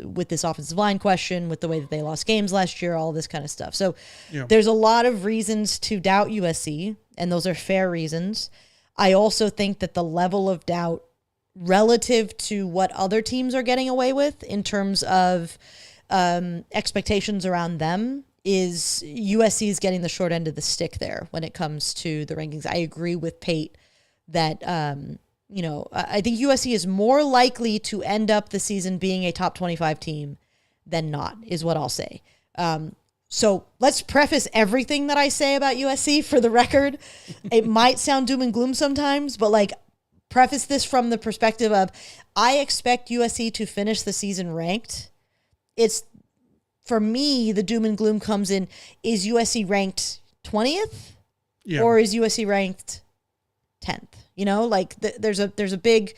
with this offensive line question, with the way that they lost games last year, all this kind of stuff. So there's a lot of reasons to doubt USC, and those are fair reasons. I also think that the level of doubt relative to what other teams are getting away with in terms of expectations around them is USC is getting the short end of the stick there when it comes to the rankings. I agree with Pate that, I think USC is more likely to end up the season being a top 25 team than not, is what I'll say. So let's preface everything that I say about USC for the record. It might sound doom and gloom sometimes, but like, preface this from the perspective of, I expect USC to finish the season ranked. It's, for me, the doom and gloom comes in, is USC ranked 20th? Yeah. Or is USC ranked 10th? There's a big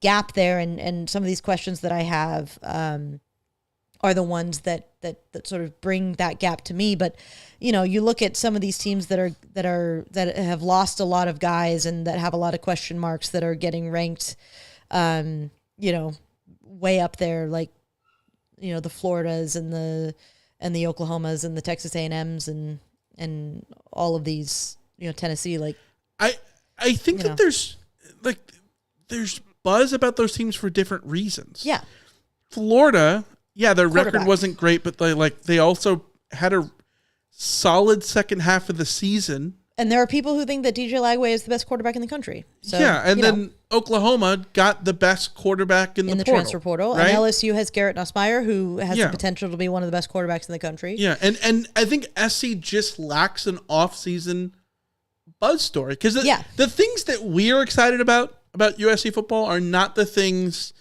gap there, and some of these questions that I have are the ones that sort of bring that gap to me. But you look at some of these teams that have lost a lot of guys and that have a lot of question marks that are getting ranked, way up there, like the Floridas and the Oklahomas and the Texas A&Ms and all of these, Tennessee. Like I think that there's buzz about those teams for different reasons. Yeah, Florida. Yeah, their record wasn't great, but they also had a solid second half of the season. And there are people who think that DJ Lagway is the best quarterback in the country. So, yeah, and then Oklahoma got the best quarterback in the portal, transfer portal. Right? And LSU has Garrett Nussmeier, who has the potential to be one of the best quarterbacks in the country. Yeah, and I think SC just lacks an off-season buzz story. Because the things that we're excited about USC football are not the things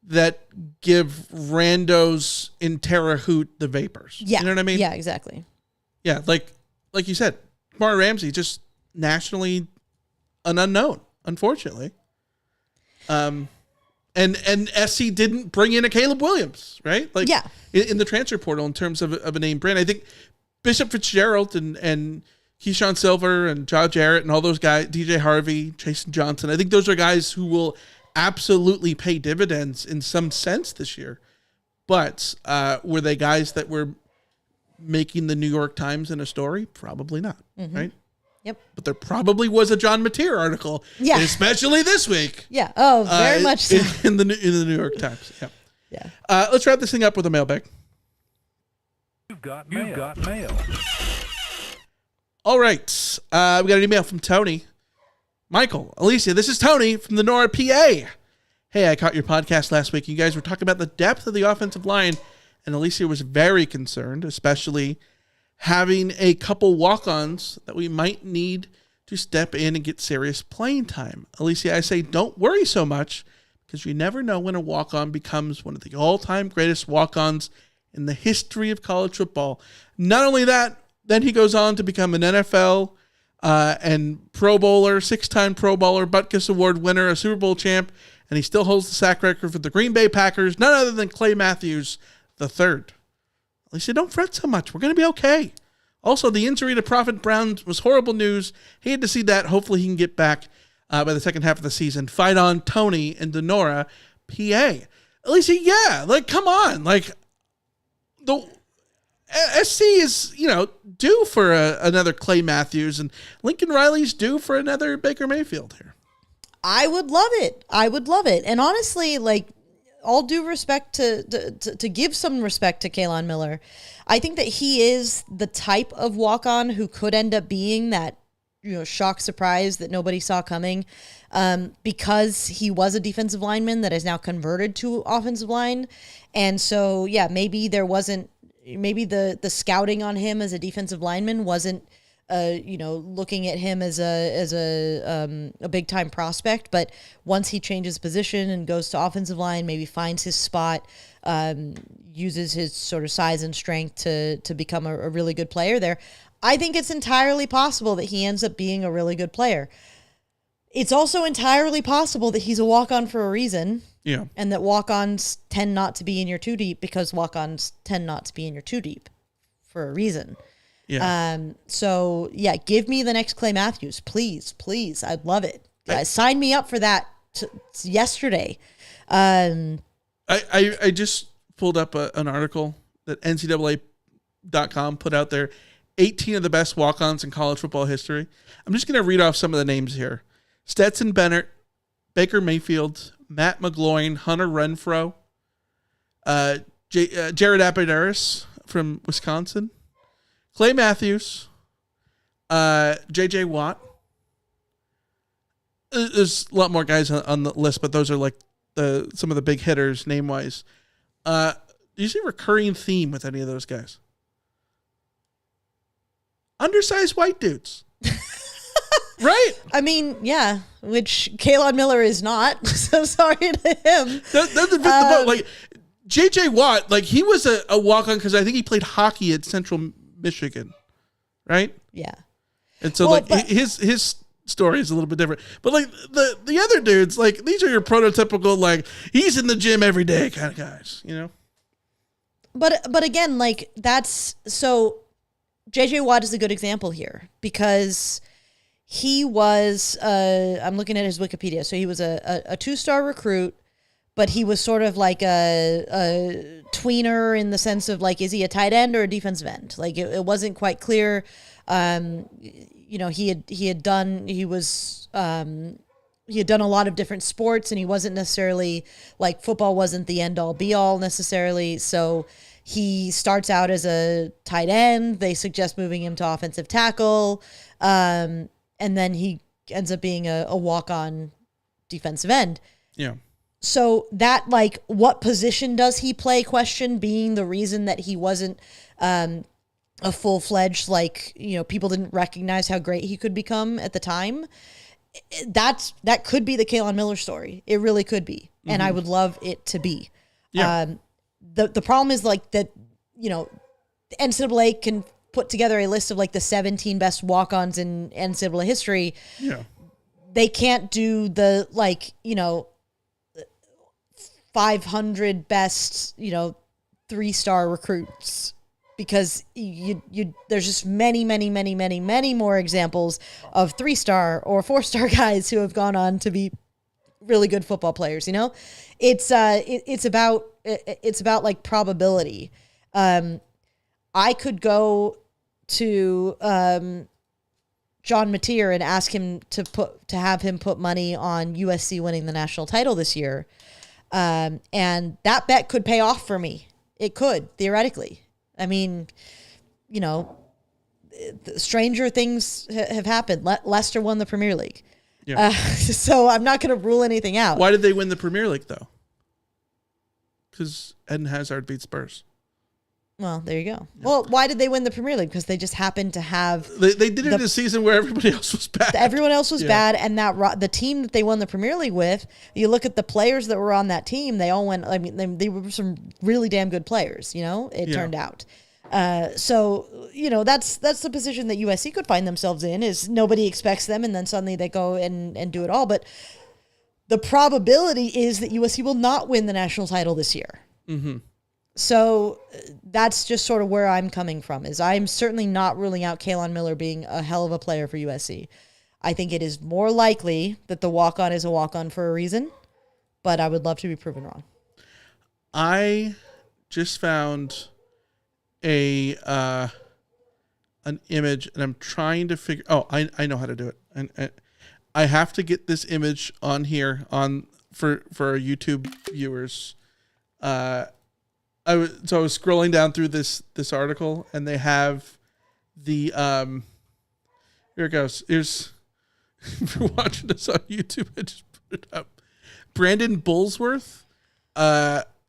that give randos in Terre Haute the vapors. Yeah. You know what I mean? Yeah, exactly. Yeah, like you said, Kamara Ramsey just nationally an unknown, unfortunately. And SC didn't bring in a Caleb Williams, right? Like in the transfer portal in terms of a name brand. I think Bishop Fitzgerald and Keyshawn Silver and Josh Jarrett and all those guys, DJ Harvey, Jason Johnson, I think those are guys who will absolutely pay dividends in some sense this year. But were they guys that were making the New York Times in a story? Probably not, right? Yep. But there probably was a John Mateer article, especially this week. Yeah. Oh, very much so. In the New York Times. Yeah. Yeah. Let's wrap this thing up with a mailbag. You've got mail. All right. We got an email from Tony. Michael, Alicia, this is Tony from the Nora, PA. Hey, I caught your podcast last week. You guys were talking about the depth of the offensive line, and Alicia was very concerned, especially having a couple walk-ons that we might need to step in and get serious playing time. Alicia, I say don't worry so much because you never know when a walk-on becomes one of the all-time greatest walk-ons in the history of college football. Not only that, then he goes on to become an NFL and Pro Bowler, 6-time Pro Bowler, Butkus Award winner, a Super Bowl champ, and he still holds the sack record for the Green Bay Packers, none other than Clay Matthews III. Alicia, don't fret so much. We're going to be okay. Also, the injury to Prophet Brown was horrible news. Hated to see that. Hopefully he can get back by the second half of the season. Fight on, Tony in Denora, PA. Alicia, come on. The SC is, due for another Clay Matthews, and Lincoln Riley's due for another Baker Mayfield here. I would love it. And honestly, all due respect to give some respect to Kalon Miller, I think that he is the type of walk-on who could end up being that, shock surprise that nobody saw coming, because he was a defensive lineman that is now converted to offensive line. And so, maybe the scouting on him as a defensive lineman wasn't, looking at him as a big time prospect. But once he changes position and goes to offensive line, maybe finds his spot, uses his sort of size and strength to become a really good player there, I think it's entirely possible that he ends up being a really good player. It's also entirely possible that he's a walk-on for a reason. Yeah. And that walk-ons tend not to be in your two deep because walk-ons tend not to be in your two deep for a reason. Yeah. Give me the next Clay Matthews, please. I'd love it. Sign me up for that yesterday. I just pulled up an article that NCAA.com put out there, 18 of the best walk-ons in college football history. I'm just going to read off some of the names here. Stetson Bennett, Baker Mayfield, Matt McGloin, Hunter Renfro, Jared Abadaris from Wisconsin, Clay Matthews, J.J. Watt. There's a lot more guys on the list, but those are some of the big hitters name-wise. Do you see a recurring theme with any of those guys? Undersized white dudes. Right? I mean, yeah, which Kalon Miller is not. So sorry to him. That's the boat. J.J. Watt, he was a walk-on because I think he played hockey at Central Michigan, right? Yeah. And so, his story is a little bit different. But, the other dudes, these are your prototypical, he's in the gym every day kind of guys, But again, that's... So, J.J. Watt is a good example here because... He was, I'm looking at his Wikipedia. So he was a 2-star recruit, but he was sort of like a tweener in the sense of is he a tight end or a defensive end? It wasn't quite clear. He had done a lot of different sports, and he wasn't necessarily football wasn't the end all be all necessarily. So He starts out as a tight end. They suggest moving him to offensive tackle. And then he ends up being a walk-on defensive end. Yeah. So that, like, what position does he play question being the reason that he wasn't a full-fledged, like, people didn't recognize how great he could become at the time. That could be the Kalen Miller story. It really could be. And I would love it to be. Yeah. The problem is, like, that, the NCAA can put together a list of, like, the 17 best walk-ons in NCAA history. Yeah. They can't do the, like, 500 best, 3-star recruits, because there's just many more examples of 3-star or 4-star guys who have gone on to be really good football players. It's about like probability. I could go to John Mateer and ask him to have him put money on USC winning the national title this year. And that bet could pay off for me. It could, theoretically. I mean, stranger things have happened. Leicester won the Premier League. Yeah. So I'm not going to rule anything out. Why did they win the Premier League, though? Because Eden Hazard beat Spurs. Well, there you go. Yeah. Well, why did they win the Premier League? Because they just happened to have... They did it in a season where everybody else was bad. Everyone else was bad, and the team that they won the Premier League with, you look at the players that were on that team, they all went... I mean, they were some really damn good players, it turned out. So, that's the position that USC could find themselves in, is nobody expects them, and then suddenly they go and do it all. But the probability is that USC will not win the national title this year. Mm-hmm. So that's just sort of where I'm coming from, is I'm certainly not ruling out Kalen Miller being a hell of a player for USC. I think it is more likely that the walk-on is a walk-on for a reason, but I would love to be proven wrong. I just found an image, and I'm trying to figure... Oh, I know how to do it. And I have to get this image on here for our YouTube viewers. I was scrolling down through this article, and they have the here it goes. Here's if you're watching this on YouTube, I just put it up. Brandon Bullsworth.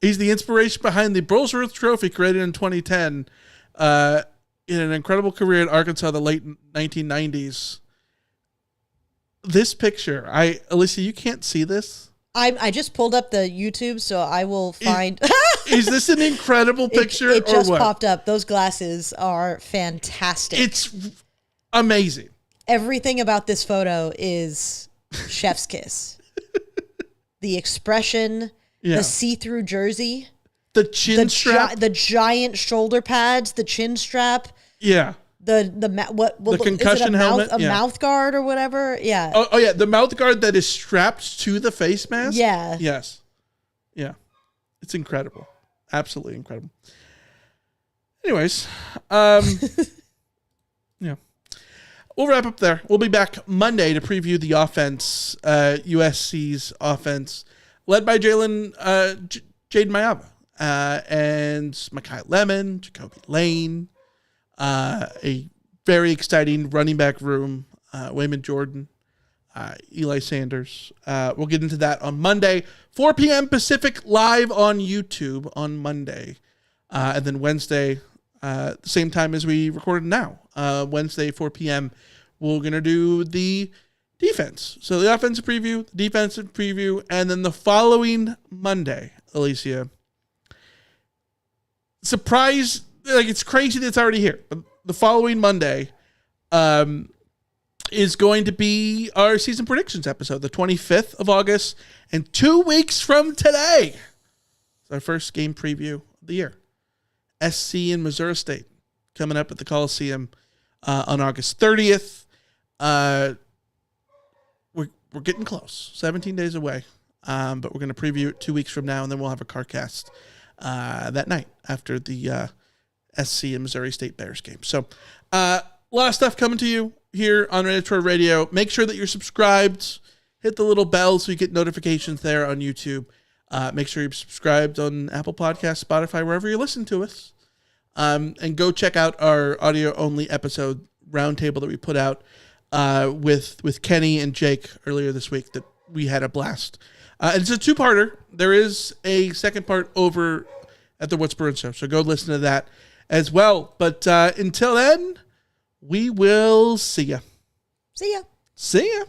He's the inspiration behind the Bullsworth Trophy, created in 2010. In an incredible career at Arkansas, the late 1990s. This picture, Alicia, you can't see this. I just pulled up the YouTube, so I will find... Is this an incredible picture? It just or what? popped up. Those glasses are fantastic. It's amazing. Everything about this photo is chef's kiss. The expression, the see-through jersey, the chin strap, the giant shoulder pads, the chin strap. Yeah. The concussion helmet, mouth guard or whatever. Yeah. Oh yeah, the mouth guard that is strapped to the face mask. Yeah. Yes. Yeah. It's incredible. Absolutely incredible. Anyways, yeah. We'll wrap up there. We'll be back Monday to preview the offense, USC's offense, led by Jaden Mayava, and Makai Lemon, Jacoby Lane, a very exciting running back room, Wayman Jordan, Eli Sanders. We'll get into that on Monday, 4 p.m. Pacific, live on YouTube on Monday. And then Wednesday, same time as we recorded now, Wednesday, 4 p.m., we're going to do the defense. So the offensive preview, the defensive preview, and then the following Monday, Alicia. Surprise, like it's crazy that it's already here. But the following Monday is going to be our season predictions episode, the 25th of August, and 2 weeks from today. It's our first game preview of the year. SC and Missouri State coming up at the Coliseum on August 30th. We're getting close, 17 days away, but we're going to preview it 2 weeks from now, and then we'll have a CarCast that night after the SC and Missouri State Bears game. So a lot of stuff coming to you here on Mandatory Radio. Make sure that you're subscribed. Hit the little bell so you get notifications there on YouTube. Make sure you're subscribed on Apple Podcasts, Spotify, wherever you listen to us. And go check out our audio-only episode roundtable that we put out with Kenny and Jake earlier this week that we had a blast. And it's a two-parter. There is a second part over at the What's Brewing Show, so go listen to that as well. But until then, we will see ya. See ya. See ya.